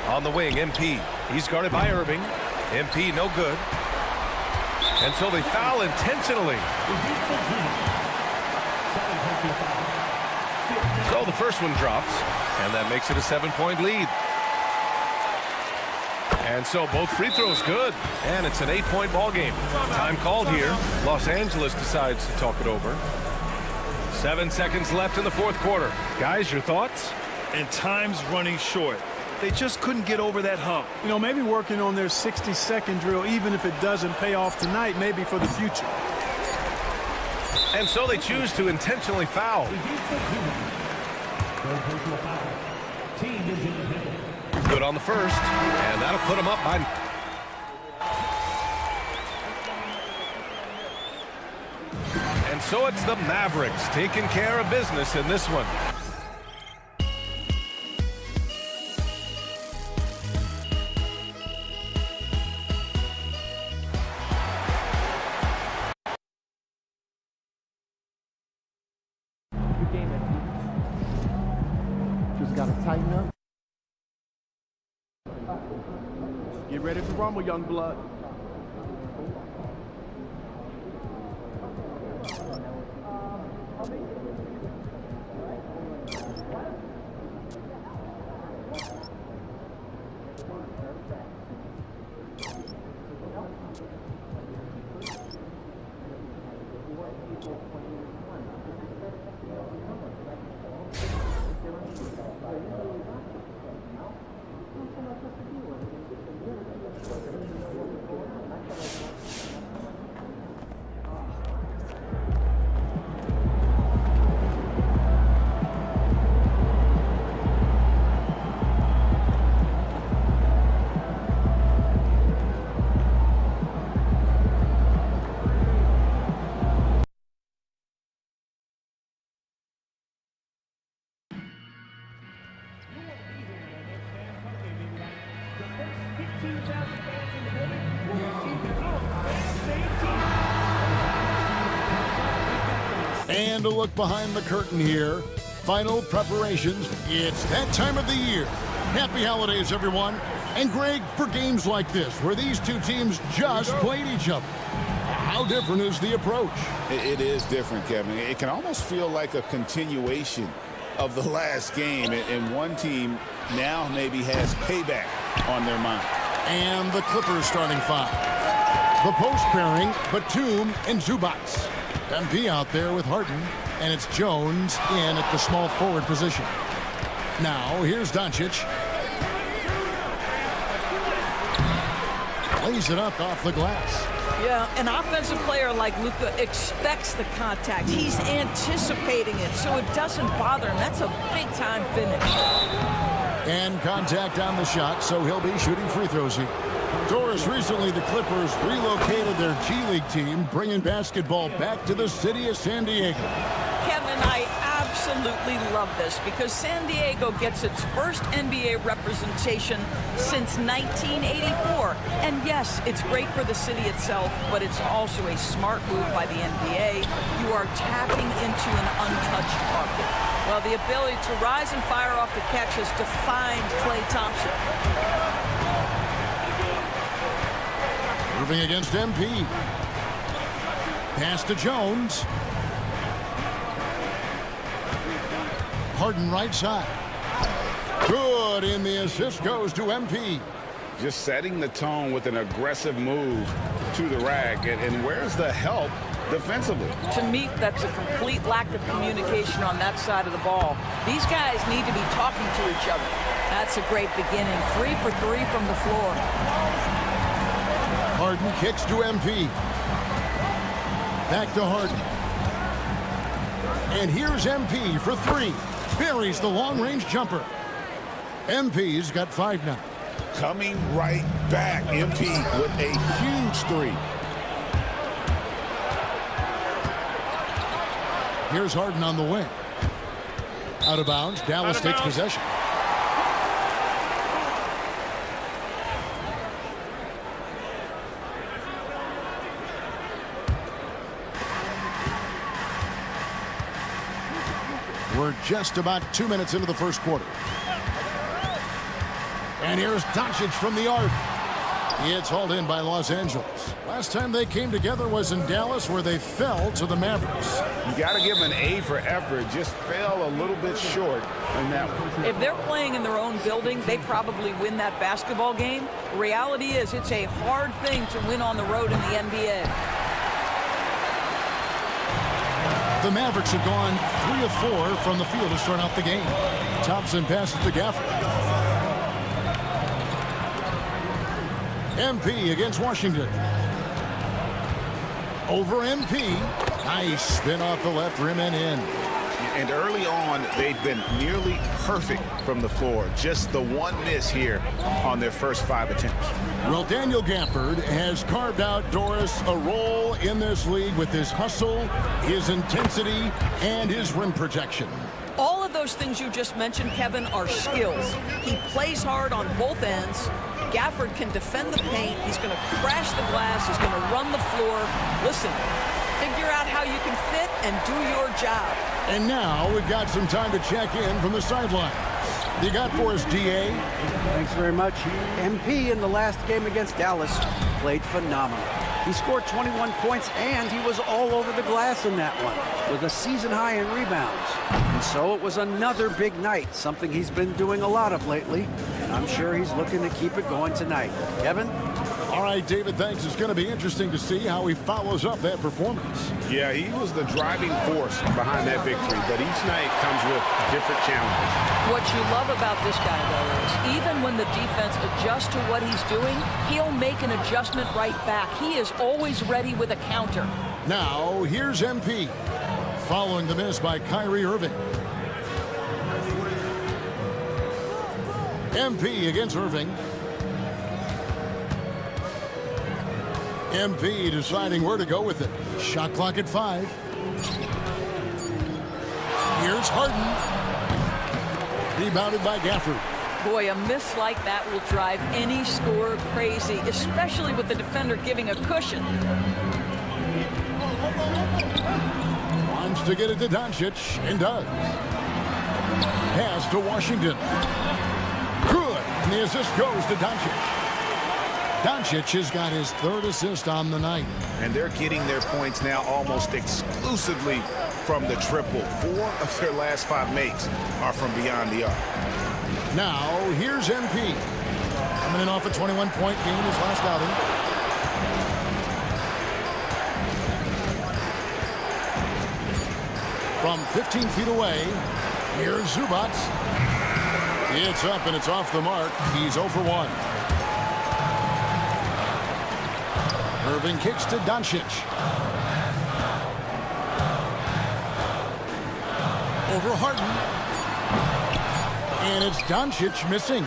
On the wing, MP. He's guarded by Irving. MP no good. And so they foul intentionally. So the first one drops, and that makes it a 7-point lead. And so both free throws good, and it's an 8-point ball game. Time called here. Los Angeles decides to talk it over. 7 seconds left in the 4th quarter. Guys, your thoughts? And time's running short. They just couldn't get over that hump. You know, maybe working on their 60-second drill, even if it doesn't pay off tonight, maybe for the future. And so they choose to intentionally foul. Good on the first, and that'll put them up by... And so it's the Mavericks taking care of business in this one. Just got to tighten up. Get ready to rumble, young blood. And a look behind the curtain here. Final preparations. It's that time of the year. Happy holidays, everyone. And Greg, for games like this, where these two teams just played each other, how different is the approach? It is different, Kevin. It can almost feel like a continuation of the last game, and one team now maybe has payback on their mind. And the Clippers starting 5. The post pairing, Batum and Zubac. MP out there with Harden, and it's Jones in at the small forward position. Now, here's Doncic. Lays it up off the glass. Yeah, an offensive player like Luka expects the contact. He's anticipating it, so it doesn't bother him. That's a big-time finish. And contact on the shot, so he'll be shooting free throws here. Doris, recently the Clippers relocated their G League team, bringing basketball back to the city of San Diego. Kevin, I absolutely love this because San Diego gets its first NBA representation since 1984. And yes, it's great for the city itself, but it's also a smart move by the NBA. You are tapping into an untouched market. Well, the ability to rise and fire off the catch has defined Klay Thompson. Moving against MP. Pass to Jones. Harden right side. Good, and the assist goes to MP. Just setting the tone with an aggressive move to the rack. And where's the help defensively? To me, that's a complete lack of communication on that side of the ball. These guys need to be talking to each other. That's a great beginning. 3 for 3 from the floor. Harden kicks to MP. Back to Harden. And here's MP for 3. Buries the long-range jumper. MP's got 5 now. Coming right back. MP with a huge 3. Here's Harden on the wing. Out of bounds. Dallas takes possession. We're just about 2 minutes into the first quarter. And here's Doncic from the arc. It's hauled in by Los Angeles. Last time they came together was in Dallas, where they fell to the Mavericks. You got to give them an A for effort. Just fell a little bit short in that one. If they're playing in their own building, they probably win that basketball game. The reality is it's a hard thing to win on the road in the NBA. The Mavericks have gone 3 of 4 from the field to start out the game. Thompson passes to Gafford. MP against Washington. Over MP. Nice spin off the left rim and in. And early on, they've been nearly perfect from the floor. Just the one miss here on their first 5 attempts. Well, Daniel Gafford has carved out, Doris, a role in this league with his hustle, his intensity, and his rim protection. All of those things you just mentioned, Kevin, are skills. He plays hard on both ends. Gafford can defend the paint. He's going to crash the glass. He's going to run the floor. Listen, figure out how you can fit and do your job. And now we've got some time to check in from the sideline. You got for us, DA? Thanks very much. MP in the last game against Dallas played phenomenal. He scored 21 points, and he was all over the glass in that one, with a season high in rebounds. And so it was another big night, something he's been doing a lot of lately, and I'm sure he's looking to keep it going tonight. Kevin? All right, David, thanks. It's going to be interesting to see how he follows up that performance. Yeah, he was the driving force behind that victory, but each night comes with different challenges. What you love about this guy, though, is even when the defense adjusts to what he's doing, he'll make an adjustment right back. He is always ready with a counter. Now, here's MP, following the miss by Kyrie Irving. MP against Irving. MP deciding where to go with it. Shot clock at 5. Here's Harden. Rebounded by Gafford. Boy, a miss like that will drive any scorer crazy, especially with the defender giving a cushion. Wants to get it to Doncic, and does. Pass to Washington. Good, and the assist goes to Doncic. Doncic has got his 3rd assist on the night. And they're getting their points now almost exclusively from the triple. 4 of their last 5 makes are from beyond the arc. Now, here's MP. Coming in off a 21-point game his last outing. From 15 feet away, here's Zubac. It's up and it's off the mark. He's 0 for 1. Irving kicks to Doncic. Over Harden. And it's Doncic missing.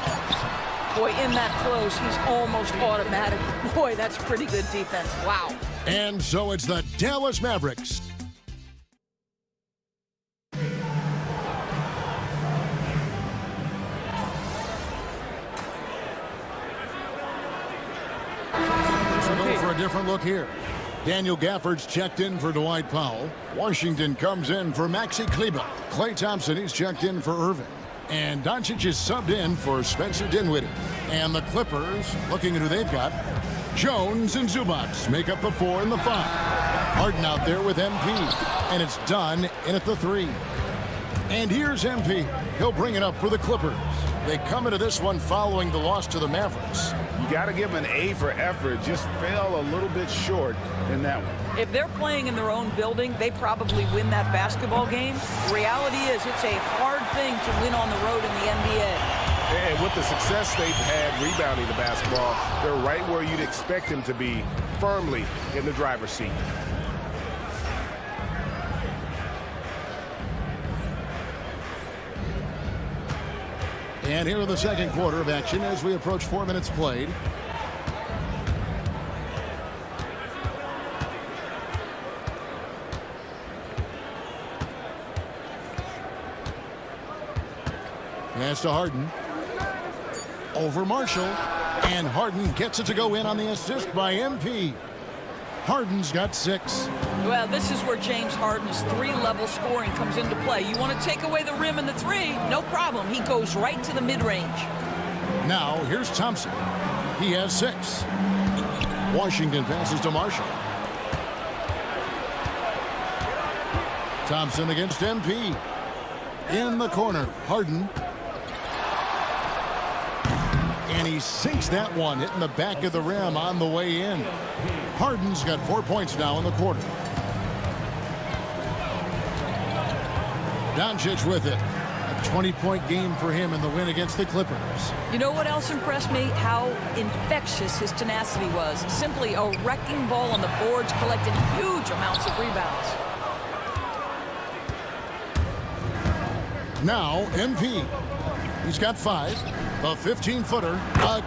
Boy, in that close, he's almost automatic. Boy, that's pretty good defense. Wow. And so it's the Dallas Mavericks. So go for a different look here. Daniel Gafford's checked in for Dwight Powell. Washington comes in for Maxi Kleber. Klay Thompson, he's checked in for Irving. And Doncic is subbed in for Spencer Dinwiddie. And the Clippers, looking at who they've got, Jones and Zubac make up the 4 and the 5. Harden out there with MP. And it's done in at the 3. And here's MP. He'll bring it up for the Clippers. They come into this one following the loss to the Mavericks. You got to give them an A for effort. Just fell a little bit short in that one. If they're playing in their own building, they probably win that basketball game. The reality is it's a hard thing to win on the road in the NBA. And with the success they've had rebounding the basketball, they're right where you'd expect them to be, firmly in the driver's seat. And here in the second quarter of action as we approach 4 minutes played. Pass to Harden. Over Marshall. And Harden gets it to go in on the assist by MP. Harden's got 6. Well, this is where James Harden's 3-level scoring comes into play. You want to take away the rim and the 3, no problem. He goes right to the mid-range. Now, here's Thompson. He has 6. Washington passes to Marshall. Thompson against MP. In the corner, Harden. And he sinks that one, hitting the back of the rim on the way in. Harden's got 4 points now in the quarter. Doncic with it. A 20-point game for him in the win against the Clippers. You know what else impressed me? How infectious his tenacity was. Simply a wrecking ball on the boards, collecting huge amounts of rebounds. Now, MP. He's got 5. A 15-footer,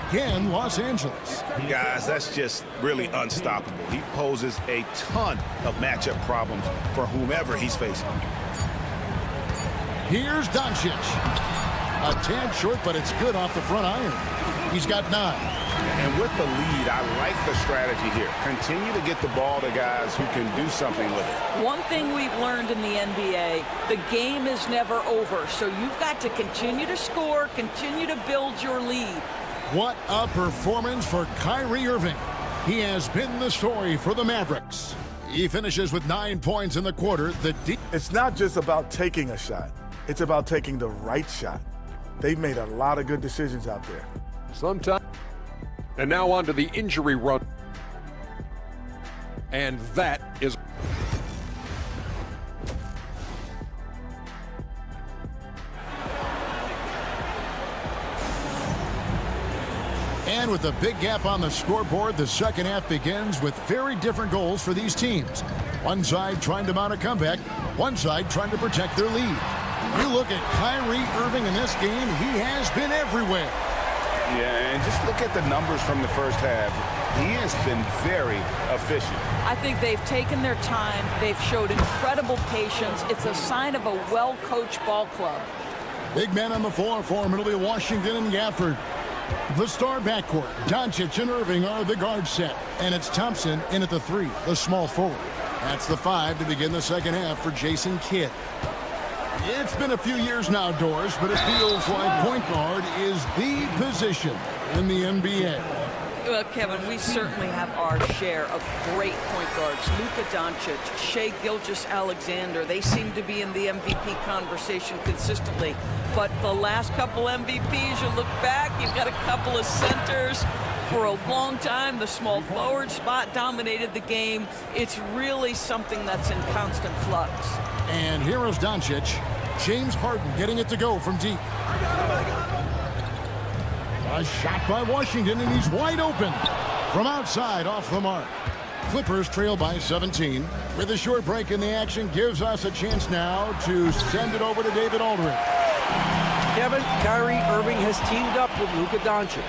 again, Los Angeles. Guys, that's just really unstoppable. He poses a ton of matchup problems for whomever he's facing. Here's Doncic. A tad short, but it's good off the front iron. He's got 9. And with the lead, I like the strategy here. Continue to get the ball to guys who can do something with it. One thing we've learned in the NBA, the game is never over. So you've got to continue to score, continue to build your lead. What a performance for Kyrie Irving. He has been the story for the Mavericks. He finishes with 9 points in the quarter. It's not just about taking a shot. It's about taking the right shot. They've made a lot of good decisions out there. Sometimes. And now on to the injury run. And that is... And with a big gap on the scoreboard, the second half begins with very different goals for these teams. One side trying to mount a comeback, one side trying to protect their lead. You look at Kyrie Irving in this game, he has been everywhere. Yeah, and just look at the numbers from the first half. He has been very efficient. I think they've taken their time. They've showed incredible patience. It's a sign of a well-coached ball club. Big man on the floor for him. It'll be Washington and Gafford. The star backcourt, Doncic and Irving are the guard set. And it's Thompson in at the 3, the small forward. That's the 5 to begin the second half for Jason Kidd. It's been a few years now, Doris, but it feels like point guard is the position in the NBA. Well, Kevin, we certainly have our share of great point guards. Luka Doncic, Shai Gilgeous-Alexander, they seem to be in the MVP conversation consistently. But the last couple MVPs, you look back, you've got a couple of centers. For a long time, the small forward spot dominated the game. It's really something that's in constant flux. And here is Doncic. James Harden getting it to go from deep. A shot by Washington, and he's wide open. From outside, off the mark. Clippers trail by 17. With a short break in the action, gives us a chance now to send it over to David Aldridge. Kevin, Kyrie Irving has teamed up with Luka Doncic.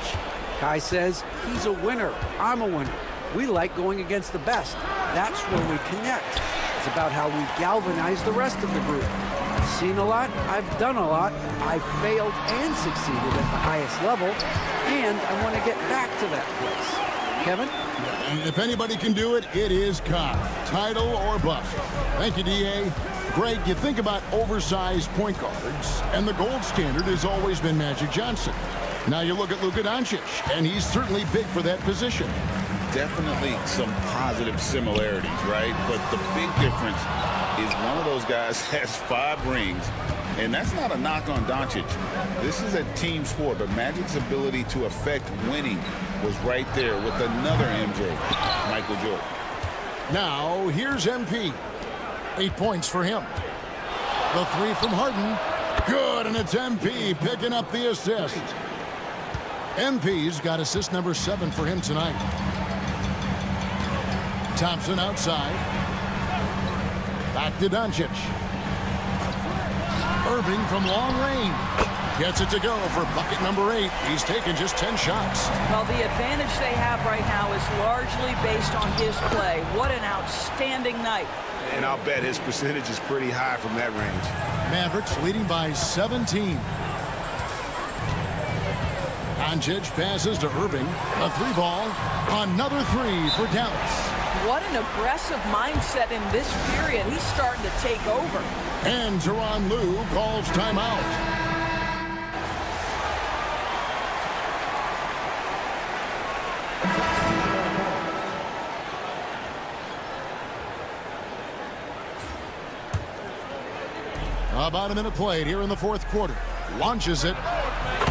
Kai says he's a winner. I'm a winner. We like going against the best. That's where we connect. It's about how we galvanize the rest of the group. I've seen a lot. I've done a lot. I've failed and succeeded at the highest level, and I want to get back to that place. Kevin? If anybody can do it, it is Kai. Title or bust. Thank you, D.A. Greg, you think about oversized point guards, and the gold standard has always been Magic Johnson. Now you look at Luka Doncic, and he's certainly big for that position. Definitely some positive similarities, right? But the big difference is one of those guys has 5 rings, and that's not a knock on Doncic. This is a team sport, but Magic's ability to affect winning was right there with another MJ, Michael Jordan. Now, here's MP. 8 points for him. The 3 from Harden. Good, and it's MP picking up the assist. MP's got assist number 7 for him tonight. Thompson outside. Back to Doncic. Irving from long range. Gets it to go for bucket number 8. He's taken just 10 shots. Well, the advantage they have right now is largely based on his play. What an outstanding night. And I'll bet his percentage is pretty high from that range. Mavericks leading by 17. Doncic passes to Irving. A 3-ball. Another 3 for Dallas. What an aggressive mindset in this period. He's starting to take over. And Tyronn Lue calls timeout. About a minute played here in the fourth quarter. Launches it.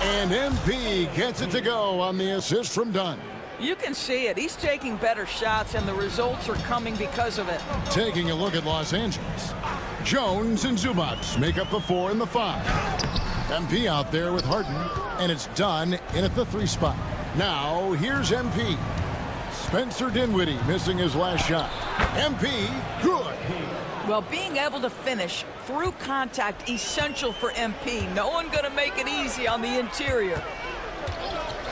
And MP gets it to go on the assist from Dunn. You can see it. He's taking better shots, and the results are coming because of it. Taking a look at Los Angeles. Jones and Zubac make up the 4 and the 5. MP out there with Harden, and it's Dunn in at the 3 spot. Now, here's MP. Spencer Dinwiddie missing his last shot. MP, good. Well, being able to finish through contact, essential for MP. No one going to make it easy on the interior.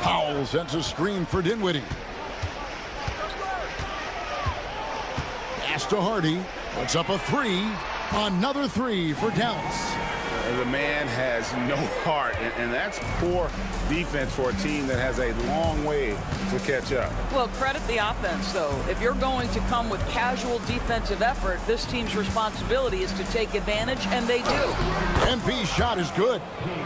Powell sends a screen for Dinwiddie. Pass to Hardy. Puts up a 3. Another 3 for Dallas. The man has no heart, and that's poor defense for a team that has a long way to catch up. Well, credit the offense, though. If you're going to come with casual defensive effort, this team's responsibility is to take advantage, and they do. MP's shot is good.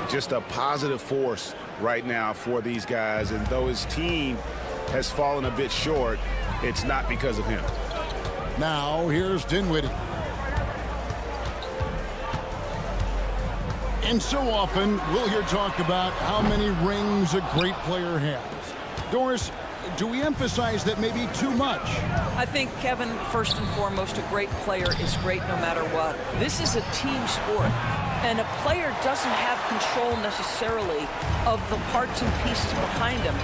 Just a positive force right now for these guys, and though his team has fallen a bit short, it's not because of him. Now, here's Dinwiddie. And so often, we'll hear talk about how many rings a great player has. Doris, do we emphasize that maybe too much? I think, Kevin, first and foremost, a great player is great no matter what. This is a team sport, and a player doesn't have control necessarily of the parts and pieces behind him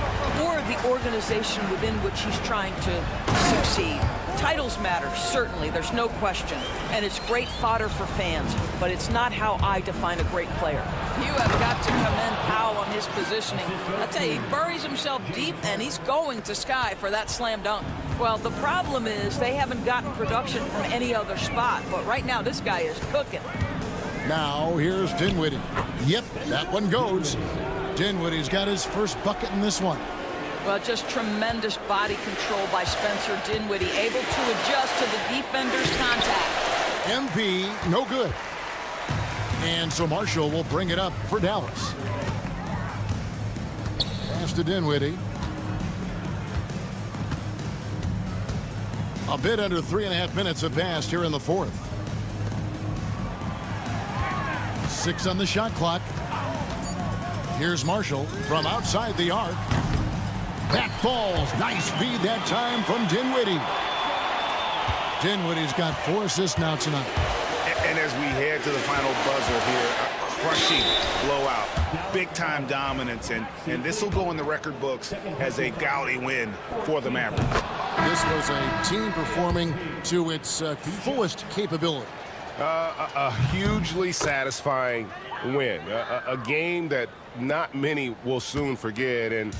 or the organization within which he's trying to succeed. Titles matter, certainly, there's no question, and it's great fodder for fans, but it's not how I define a great player. You have got to commend Powell on his positioning. I tell you, he buries himself deep, and he's going to sky for that slam dunk. Well, the problem is they haven't gotten production from any other spot, but right now this guy is cooking. Now, here's Dinwiddie. Yep, that one goes. Dinwiddie's got his first bucket in this one. Well, just tremendous body control by Spencer Dinwiddie, able to adjust to the defender's contact. MP, no good. And so Marshall will bring it up for Dallas. Pass to Dinwiddie. A bit under 3.5 minutes have passed here in the fourth. 6 on the shot clock. Here's Marshall from outside the arc. That falls. Nice feed that time from Dinwiddie. Dinwiddie's got 4 assists now tonight. And as we head to the final buzzer here, a crushing blowout, big-time dominance, and this will go in the record books as a gaudy win for the Mavericks. This was a team performing to its fullest capability. A hugely satisfying win. A game that not many will soon forget. And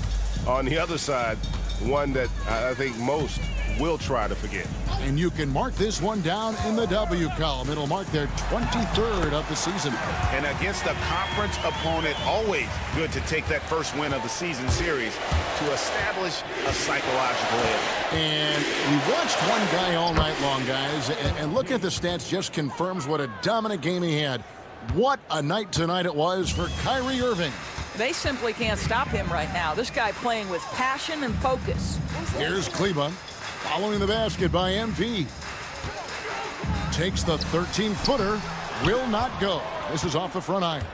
on the other side, one that I think most will try to forget. And you can mark this one down in the W column. It'll mark their 23rd of the season. And against a conference opponent, always good to take that first win of the season series to establish a psychological edge. And we watched one guy all night long, guys, and look at the stats, just confirms what a dominant game he had. What a night tonight it was for Kyrie Irving. They simply can't stop him right now. This guy playing with passion and focus. Here's Kleba, following the basket by MP. Takes the 13-footer, will not go. This is off the front iron.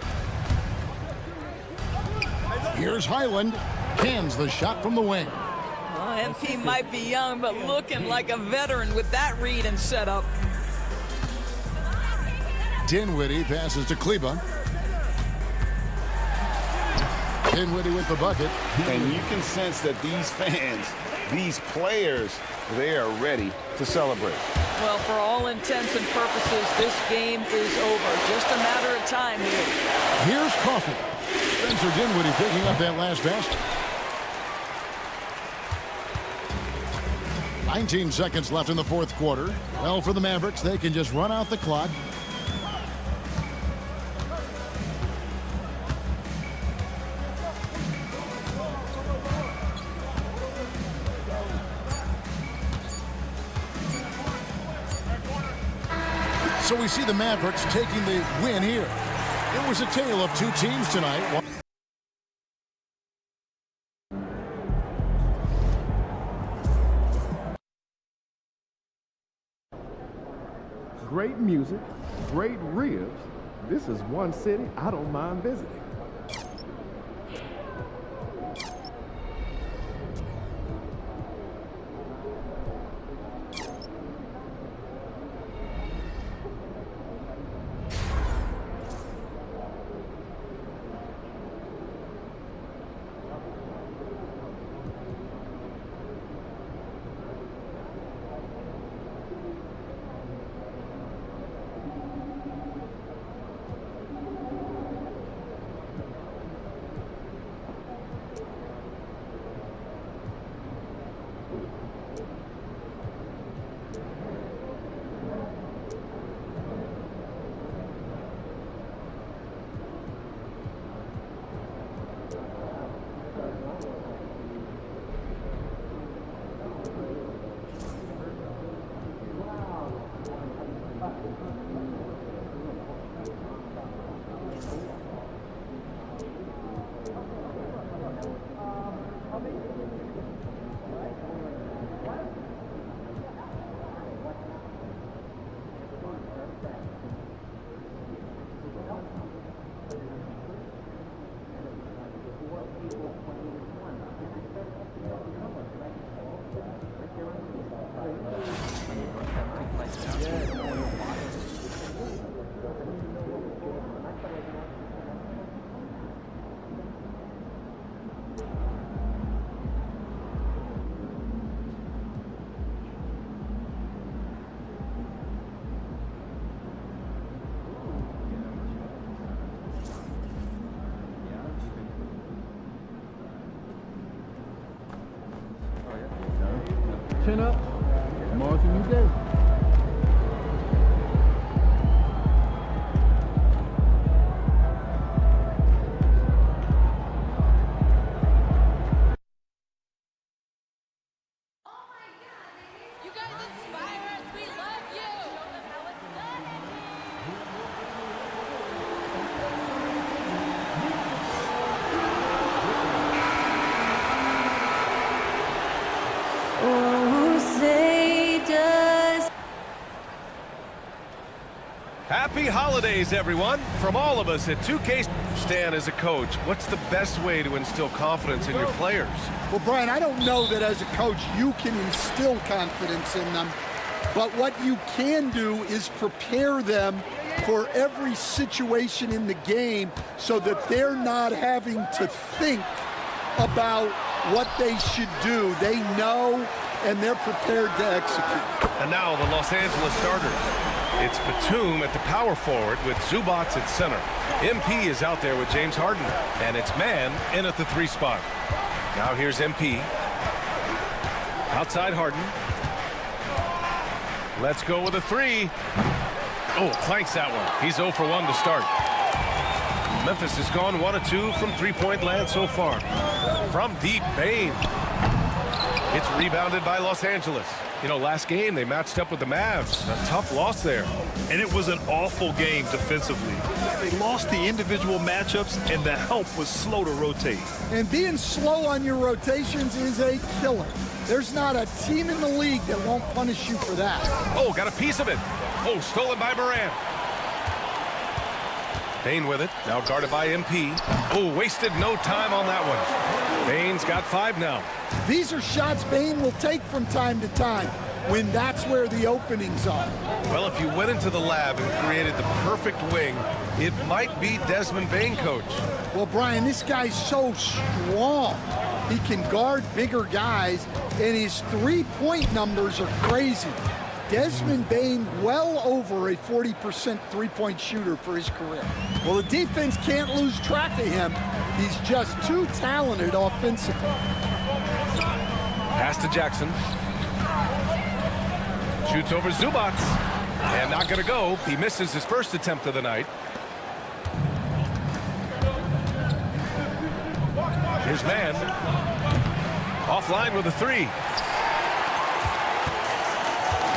Here's Highland, cans the shot from the wing. MP might be young, but looking like a veteran with that read and setup. Dinwiddie passes to Kleba. Dinwiddie with the bucket. And you can sense that these fans, these players, they are ready to celebrate. Well, for all intents and purposes, this game is over. Just a matter of time here. Here's Coffey. Spencer Dinwiddie picking up that last basket. 19 seconds left in the fourth quarter. Well, for the Mavericks, they can just run out the clock. So we see the Mavericks taking the win here. It was a tale of two teams tonight. Great music, great ribs. This is one city I don't mind visiting. Chin up. Tomorrow's a new day. Happy holidays, everyone. From all of us at 2K. Stan, as a coach, what's the best way to instill confidence in your players? Well, Brian, I don't know that as a coach you can instill confidence in them, but what you can do is prepare them for every situation in the game so that they're not having to think about what they should do. They know, and they're prepared to execute. And now the Los Angeles starters. It's Batum at the power forward with Zubats at center. MP is out there with James Harden, and it's Man in at the 3 spot. Now here's MP. Outside Harden. Let's go with a 3. Oh, clanks that one. He's 0 for 1 to start. Memphis has gone 1 of 2 from three-point land so far. From deep, Bane. It's rebounded by Los Angeles. You know, last game they matched up with the Mavs. A tough loss there. And it was an awful game defensively. They lost the individual matchups, and the help was slow to rotate. And being slow on your rotations is a killer. There's not a team in the league that won't punish you for that. Oh, got a piece of it. Oh, stolen by Morant. Bane with it. Now guarded by MP. Oh, wasted no time on that one. Bane's got 5 now. These are shots Bane will take from time to time when that's where the openings are. Well, if you went into the lab and created the perfect wing, it might be Desmond Bane, coach. Well, Brian, this guy's so strong. He can guard bigger guys, and his three-point numbers are crazy. Desmond Bane well over a 40% three-point shooter for his career. Well, the defense can't lose track of him. He's just too talented offensively. Pass to Jackson. Shoots over Zubats. And not going to go. He misses his first attempt of the night. Here's Man. Offline with a 3.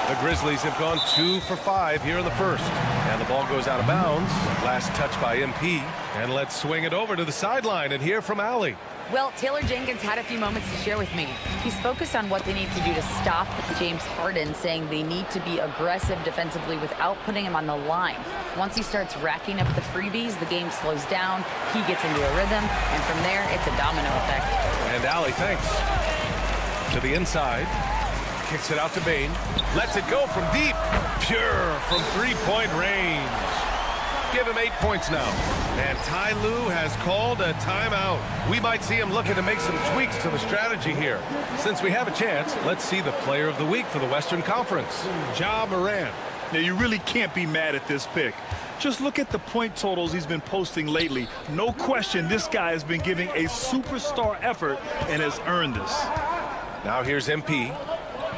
The Grizzlies have gone 2 for 5 here in the first. And the ball goes out of bounds. Last touch by MP. And let's swing it over to the sideline and hear from Allie. Well, Taylor Jenkins had a few moments to share with me. He's focused on what they need to do to stop James Harden, saying they need to be aggressive defensively without putting him on the line. Once he starts racking up the freebies, the game slows down, he gets into a rhythm, and from there, it's a domino effect. And Allie, thanks. To the inside. Kicks it out to Bane. Lets it go from deep. Pure from three-point range. Give him 8 points now. And Ty Lue has called a timeout. We might see him looking to make some tweaks to the strategy here. Since we have a chance, let's see the player of the week for the Western Conference, Ja Morant. Now, you really can't be mad at this pick. Just look at the point totals he's been posting lately. No question, this guy has been giving a superstar effort and has earned this. Now here's MP.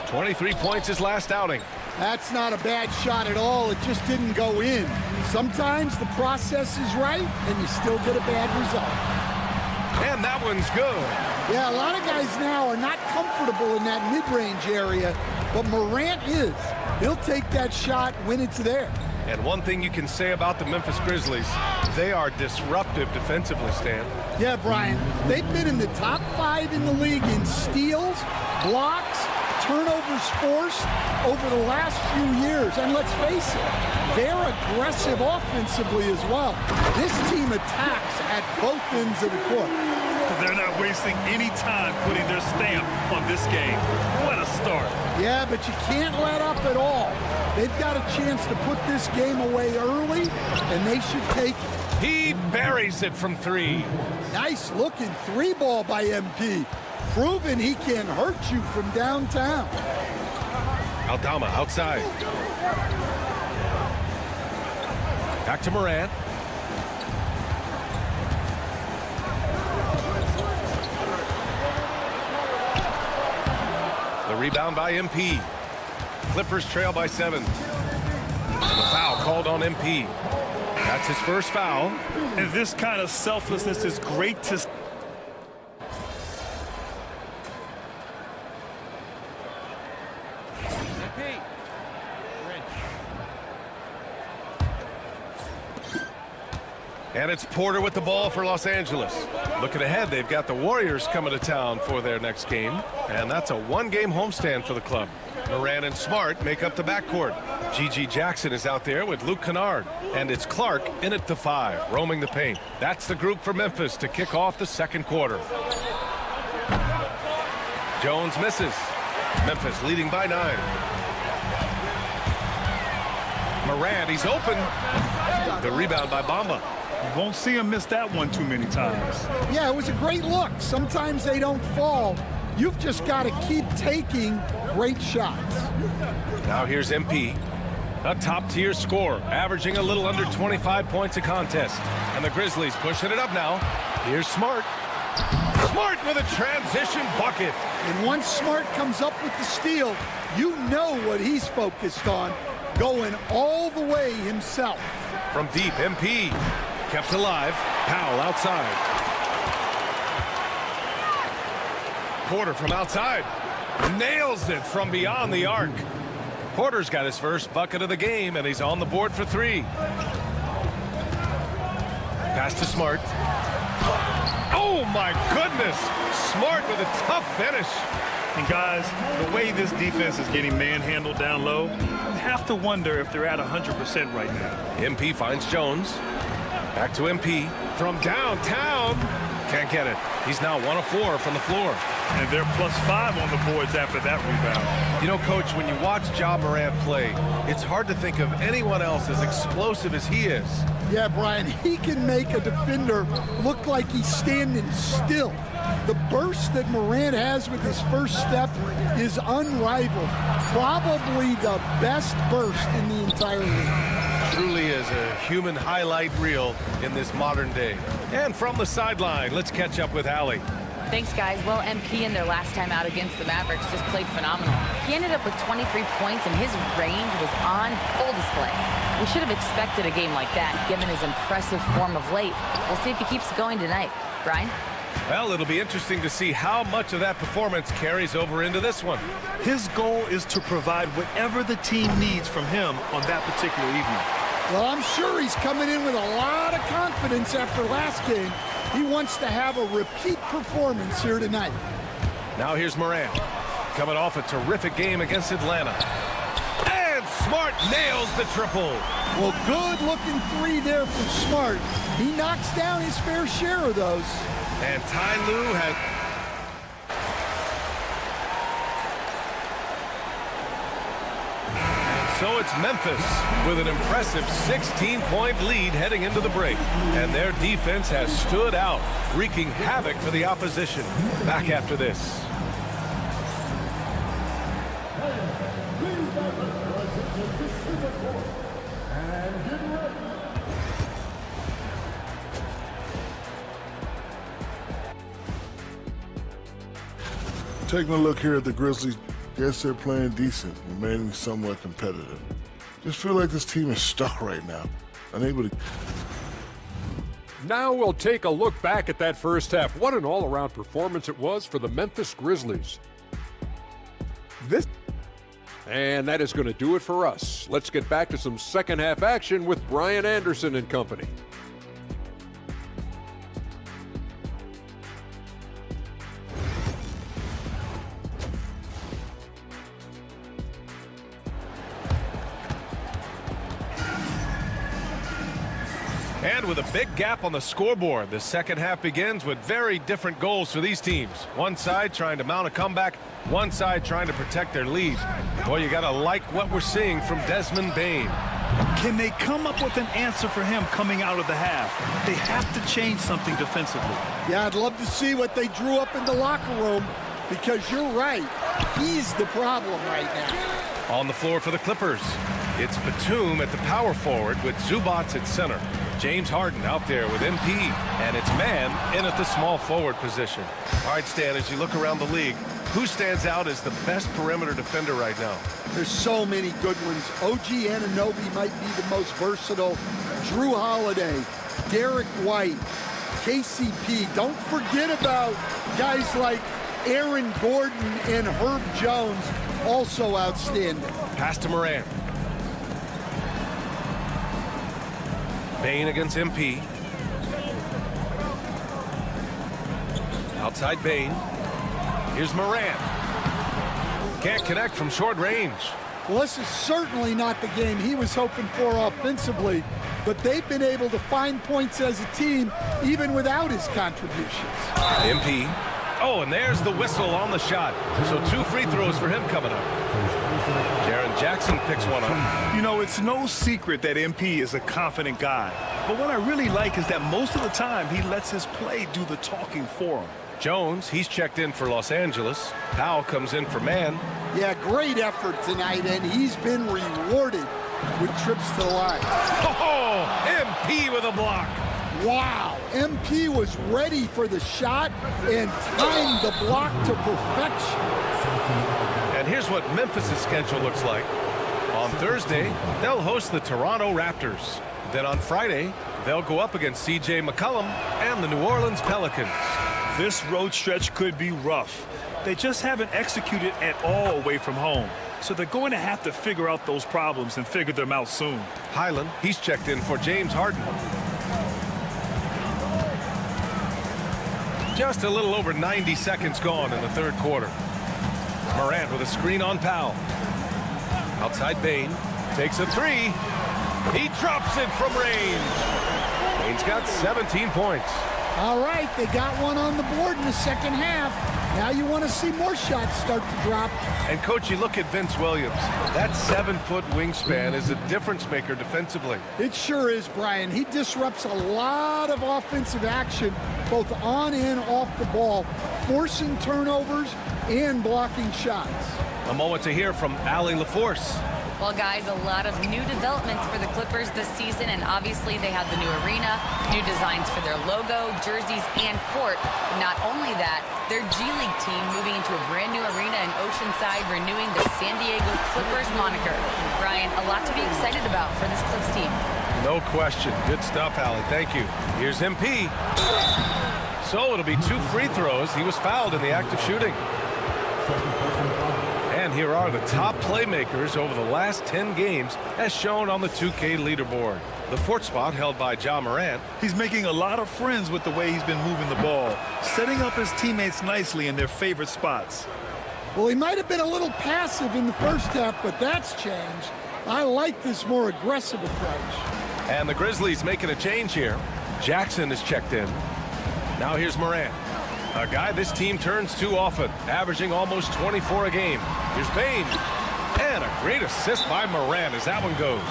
23 points his last outing. That's not a bad shot at all. It just didn't go in. Sometimes the process is right, and you still get a bad result. And that one's good. Yeah, a lot of guys now are not comfortable in that mid-range area, but Morant is. He'll take that shot when it's there. And one thing you can say about the Memphis Grizzlies, they are disruptive defensively, Stan. Yeah, Brian. They've been in the top 5 in the league in steals, blocks, turnovers forced over the last few years. And let's face it, they're aggressive offensively as well. This team attacks at both ends of the court. They're not wasting any time putting their stamp on this game. What a start. Yeah, but you can't let up at all. They've got a chance to put this game away early, and they should take it. He buries it from 3. Nice looking 3-ball by MP. Proving he can hurt you from downtown. Aldama outside. Back to Morant. The rebound by MP. Clippers trail by 7. And the foul called on MP. That's his first foul. And this kind of selflessness is great to see. And it's Porter with the ball for Los Angeles. Looking ahead, they've got the Warriors coming to town for their next game. And that's a 1-game homestand for the club. Morant and Smart make up the backcourt. G.G. Jackson is out there with Luke Kennard. And it's Clark in at the 5, roaming the paint. That's the group for Memphis to kick off the second quarter. Jones misses. Memphis leading by 9. Morant, he's open. The rebound by Bamba. You won't see him miss that one too many times. Yeah, it was a great look. Sometimes they don't fall. You've just got to keep taking great shots. Now here's MP. A top-tier scorer, averaging a little under 25 points a contest. And the Grizzlies pushing it up now. Here's Smart. Smart with a transition bucket. And once Smart comes up with the steal, you know what he's focused on, going all the way himself. From deep, MP kept alive. Powell outside. Porter from outside. Nails it from beyond the arc. Porter's got his first bucket of the game, and he's on the board for 3. Pass to Smart. Oh, my goodness. Smart with a tough finish. And guys, the way this defense is getting manhandled down low, you have to wonder if they're at 100% right now. MP finds Jones. Back to MP. From downtown. Can't get it. He's now 1 of 4 from the floor. And they're +5 on the boards after that rebound. You know, Coach, when you watch Ja Morant play, it's hard to think of anyone else as explosive as he is. Yeah, Brian, he can make a defender look like he's standing still. The burst that Morant has with his first step is unrivaled. Probably the best burst in the entire league. Truly is a human highlight reel in this modern day. And from the sideline, let's catch up with Allie. Thanks, guys. Well, MP in their last time out against the Mavericks just played phenomenal. He ended up with 23 points, and his range was on full display. We should have expected a game like that, given his impressive form of late. We'll see if he keeps going tonight. Brian? Well, it'll be interesting to see how much of that performance carries over into this one. His goal is to provide whatever the team needs from him on that particular evening. Well, I'm sure he's coming in with a lot of confidence after last game. He wants to have a repeat performance here tonight. Now here's Morant, coming off a terrific game against Atlanta. And Smart nails the triple. Well, good-looking 3 there from Smart. He knocks down his fair share of those. And Ty Lue had... So it's Memphis with an impressive 16-point lead heading into the break. And their defense has stood out, wreaking havoc for the opposition. Back after this. Taking a look here at the Grizzlies, guess they're playing decent, remaining somewhat competitive. Just feel like this team is stuck right now, unable to... Now we'll take a look back at that first half. What an all-around performance it was for the Memphis Grizzlies. And that is going to do it for us. Let's get back to some second half action with Brian Anderson and company. And with a big gap on the scoreboard, the second half begins with very different goals for these teams. One side trying to mount a comeback, one side trying to protect their lead. Boy, you gotta like what we're seeing from Desmond Bane. Can they come up with an answer for him coming out of the half? They have to change something defensively. Yeah, I'd love to see what they drew up in the locker room, because you're right. He's the problem right now. On the floor for the Clippers, it's Batum at the power forward with Zubac at center. James Harden out there with MP, and it's Man in at the small forward position. All right, Stan, as you look around the league, who stands out as the best perimeter defender right now? There's so many good ones. OG Anunoby might be the most versatile. Drew Holiday, Derek White, KCP. Don't forget about guys like Aaron Gordon and Herb Jones, also outstanding. Pass to Morant. Bane against MP. Outside Bane. Here's Morant. Can't connect from short range. Well, this is certainly not the game he was hoping for offensively, but they've been able to find points as a team even without his contributions. MP. Oh, and there's the whistle on the shot. So 2 free throws for him coming up. Jaren Jackson picks one up. You know, it's no secret that MP is a confident guy. But what I really like is that most of the time he lets his play do the talking for him. Jones, he's checked in for Los Angeles. Powell comes in for Man. Yeah, great effort tonight, and he's been rewarded with trips to the line. Oh, MP with a block. Wow, MP was ready for the shot and timed the block to perfection. And here's what Memphis' schedule looks like. On Thursday, they'll host the Toronto Raptors. Then on Friday, they'll go up against C.J. McCollum and the New Orleans Pelicans. This road stretch could be rough. They just haven't executed at all away from home. So they're going to have to figure out those problems and figure them out soon. Highland, he's checked in for James Harden. Just a little over 90 seconds gone in the third quarter. Morant with a screen on Powell. Outside Bane, takes a three. He drops it from range. Bane's got 17 points. All right, they got one on the board in the second half. Now you want to see more shots start to drop. And, Coach, you look at Vince Williams. That 7-foot wingspan is a difference maker defensively. It sure is, Brian. He disrupts a lot of offensive action, both on and off the ball, forcing turnovers and blocking shots. A moment to hear from Allie LaForce. Well, guys, a lot of new developments for the Clippers this season, and obviously they have the new arena, new designs for their logo, jerseys, and court. But not only that, their G League team moving into a brand new arena in Oceanside, renewing the San Diego Clippers moniker. Brian, a lot to be excited about for this Clips team. No question. Good stuff, Allie. Thank you. Here's MP. So it'll be 2 free throws. He was fouled in the act of shooting. And here are the top playmakers over the last 10 games as shown on the 2K leaderboard. The 4th spot held by Ja Morant. He's making a lot of friends with the way he's been moving the ball, setting up his teammates nicely in their favorite spots. Well, he might have been a little passive in the first half, but that's changed. I like this more aggressive approach. And the Grizzlies making a change here. Jackson is checked in. Now here's Morant. A guy this team turns to often, averaging almost 24 a game. Here's Bane. And a great assist by Morant as that one goes.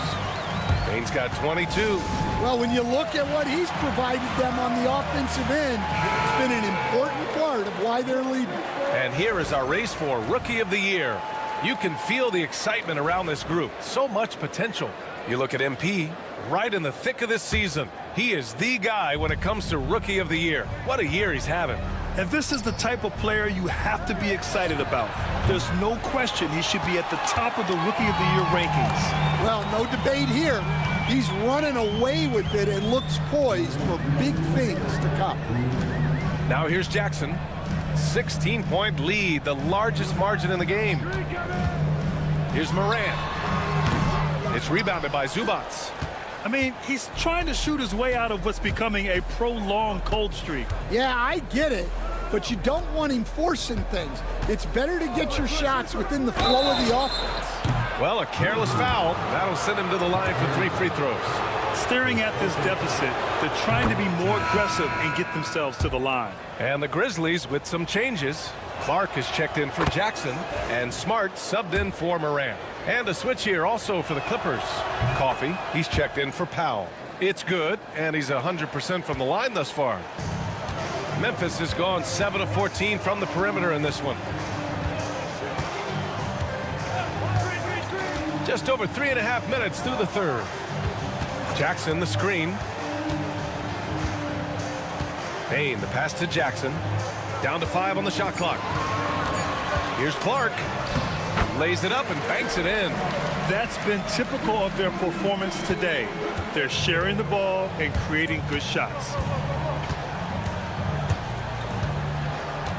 Bane's got 22. Well, when you look at what he's provided them on the offensive end, it's been an important part of why they're leading. And here is our race for Rookie of the Year. You can feel the excitement around this group. So much potential. You look at MP, right in the thick of this season. He is the guy when it comes to Rookie of the Year. What a year he's having. And this is the type of player you have to be excited about. There's no question he should be at the top of the Rookie of the Year rankings. Well, no debate here. He's running away with it and looks poised for big things to come. Now here's Jackson. 16-point lead, the largest margin in the game. Here's Morant. It's rebounded by Zubac. I mean, he's trying to shoot his way out of what's becoming a prolonged cold streak. Yeah, I get it, but you don't want him forcing things. It's better to get your shots within the flow of the offense. Well, a careless foul. That'll send him to the line for 3 free throws. Staring at this deficit, they're trying to be more aggressive and get themselves to the line. And the Grizzlies with some changes. Clark is checked in for Jackson, and Smart subbed in for Morant. And a switch here also for the Clippers. Coffee, he's checked in for Powell. It's good, and he's 100% from the line thus far. Memphis has gone 7 of 14 from the perimeter in this one. Just over 3.5 minutes through the third. Jackson, the screen. Bane, the pass to Jackson. Down to 5 on the shot clock. Here's Clark. Lays it up and banks it in. That's been typical of their performance today. They're sharing the ball and creating good shots.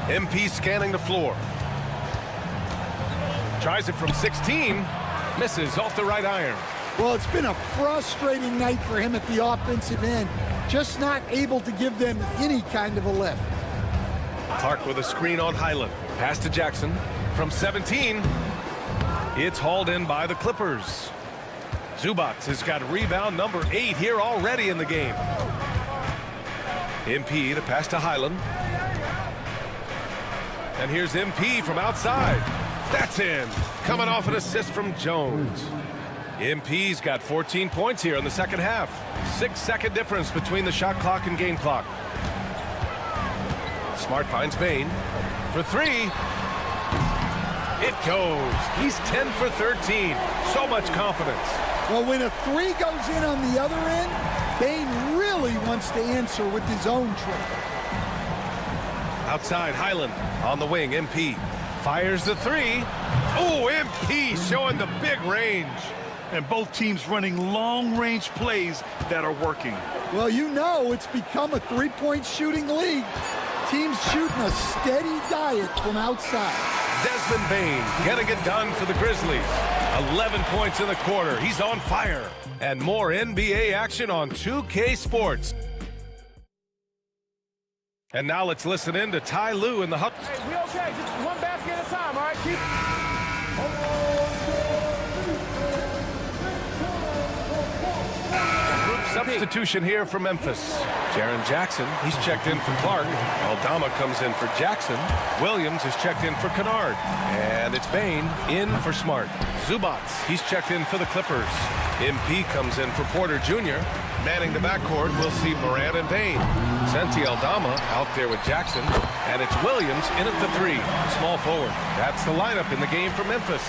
MP scanning the floor. Tries it from 16. Misses off the right iron. Well, it's been a frustrating night for him at the offensive end. Just not able to give them any kind of a lift. Clark with a screen on Highland. Pass to Jackson. From 17. It's hauled in by the Clippers. Zubac has got rebound number 8 here already in the game. MP to pass to Highland. And here's MP from outside. That's in. Coming off an assist from Jones. MP's got 14 points here in the second half. 6-second difference between the shot clock and game clock. Smart finds Bane for 3. It goes. He's 10 for 13. So much confidence. Well, when a three goes in on the other end, Bane really wants to answer with his own triple. Outside, Highland on the wing. MP fires the three. Oh, MP showing the big range. And both teams running long-range plays that are working. Well, you know it's become a three-point shooting league. Teams shooting a steady diet from outside. Desmond Bane getting it done for the Grizzlies. 11 points in the quarter. He's on fire. And more NBA action on 2K Sports. And now let's listen in to Ty Lue in the hut. Hey, we okay. Just one basket at a time, all right? Keep... Substitution here for Memphis. Jaren Jackson, he's checked in for Clark. Aldama comes in for Jackson. Williams is checked in for Kennard. And it's Bane in for Smart. Zubats, he's checked in for the Clippers. MP comes in for Porter Jr. Manning the backcourt, we'll see Morant and Bane. Santi Aldama out there with Jackson. And it's Williams in at the three. Small forward. That's the lineup in the game for Memphis.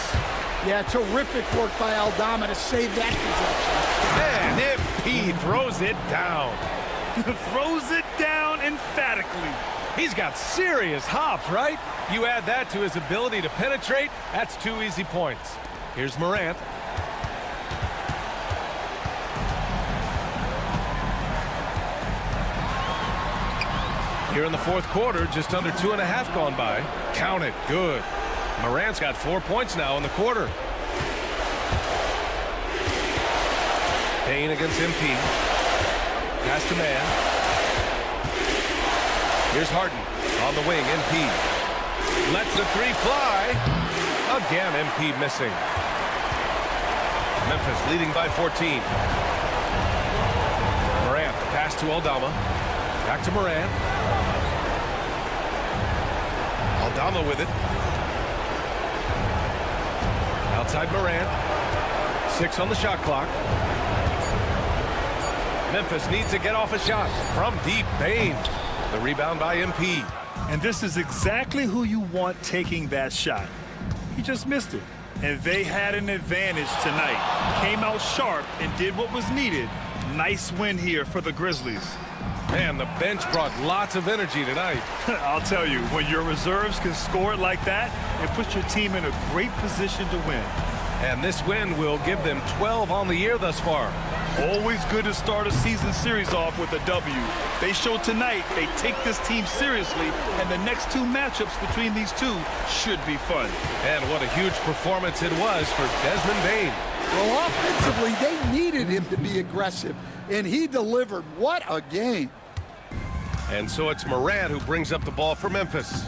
Yeah, terrific work by Aldama to save that possession. And MP throws it down. Throws it down emphatically. He's got serious hops, right? You add that to his ability to penetrate, that's 2 easy points. Here's Morant. Here in the fourth quarter, just under 2.5 gone by. Count it, good. Morant's got 4 points now in the quarter. Bane against MP. Pass to man. Here's Harden on the wing. MP lets the three fly. Again, MP missing. Memphis leading by 14. Morant, the pass to Aldama. Back to Morant. Aldama with it. Outside Morant. 6 on the shot clock. Memphis needs to get off a shot from deep. Bane. The rebound by MP. And this is exactly who you want taking that shot. He just missed it. And they had an advantage tonight. Came out sharp and did what was needed. Nice win here for the Grizzlies. Man, the bench brought lots of energy tonight. I'll tell you, when your reserves can score it like that, it puts your team in a great position to win. And this win will give them 12 on the year thus far. Always good to start a season series off with a W. They showed tonight they take this team seriously, and the next 2 matchups between these two should be fun. And what a huge performance it was for Desmond Bane. Well, offensively, they needed him to be aggressive, and he delivered. What a game. And so it's Morant who brings up the ball for Memphis.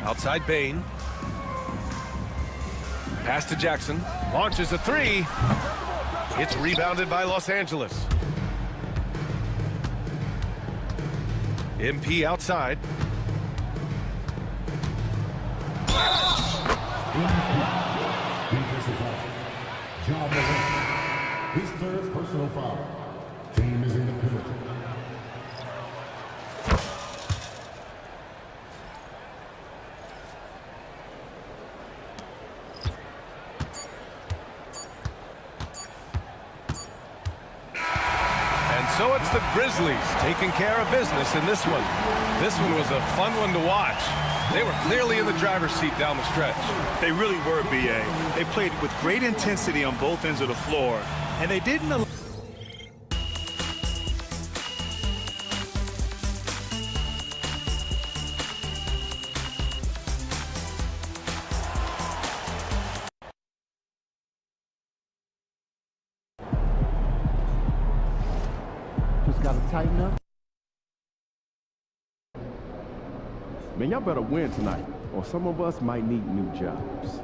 Outside Bane. Pass to Jackson. Launches a three. It's rebounded by Los Angeles. MP outside. John Morant. His third personal foul. Team is in the penalty. So it's the Grizzlies taking care of business in this one. This one was a fun one to watch. They were clearly in the driver's seat down the stretch. They really were, B.A. They played with great intensity on both ends of the floor, and they didn't allow... Gotta tighten up. Man, y'all better win tonight, or some of us might need new jobs.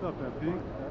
up, MP?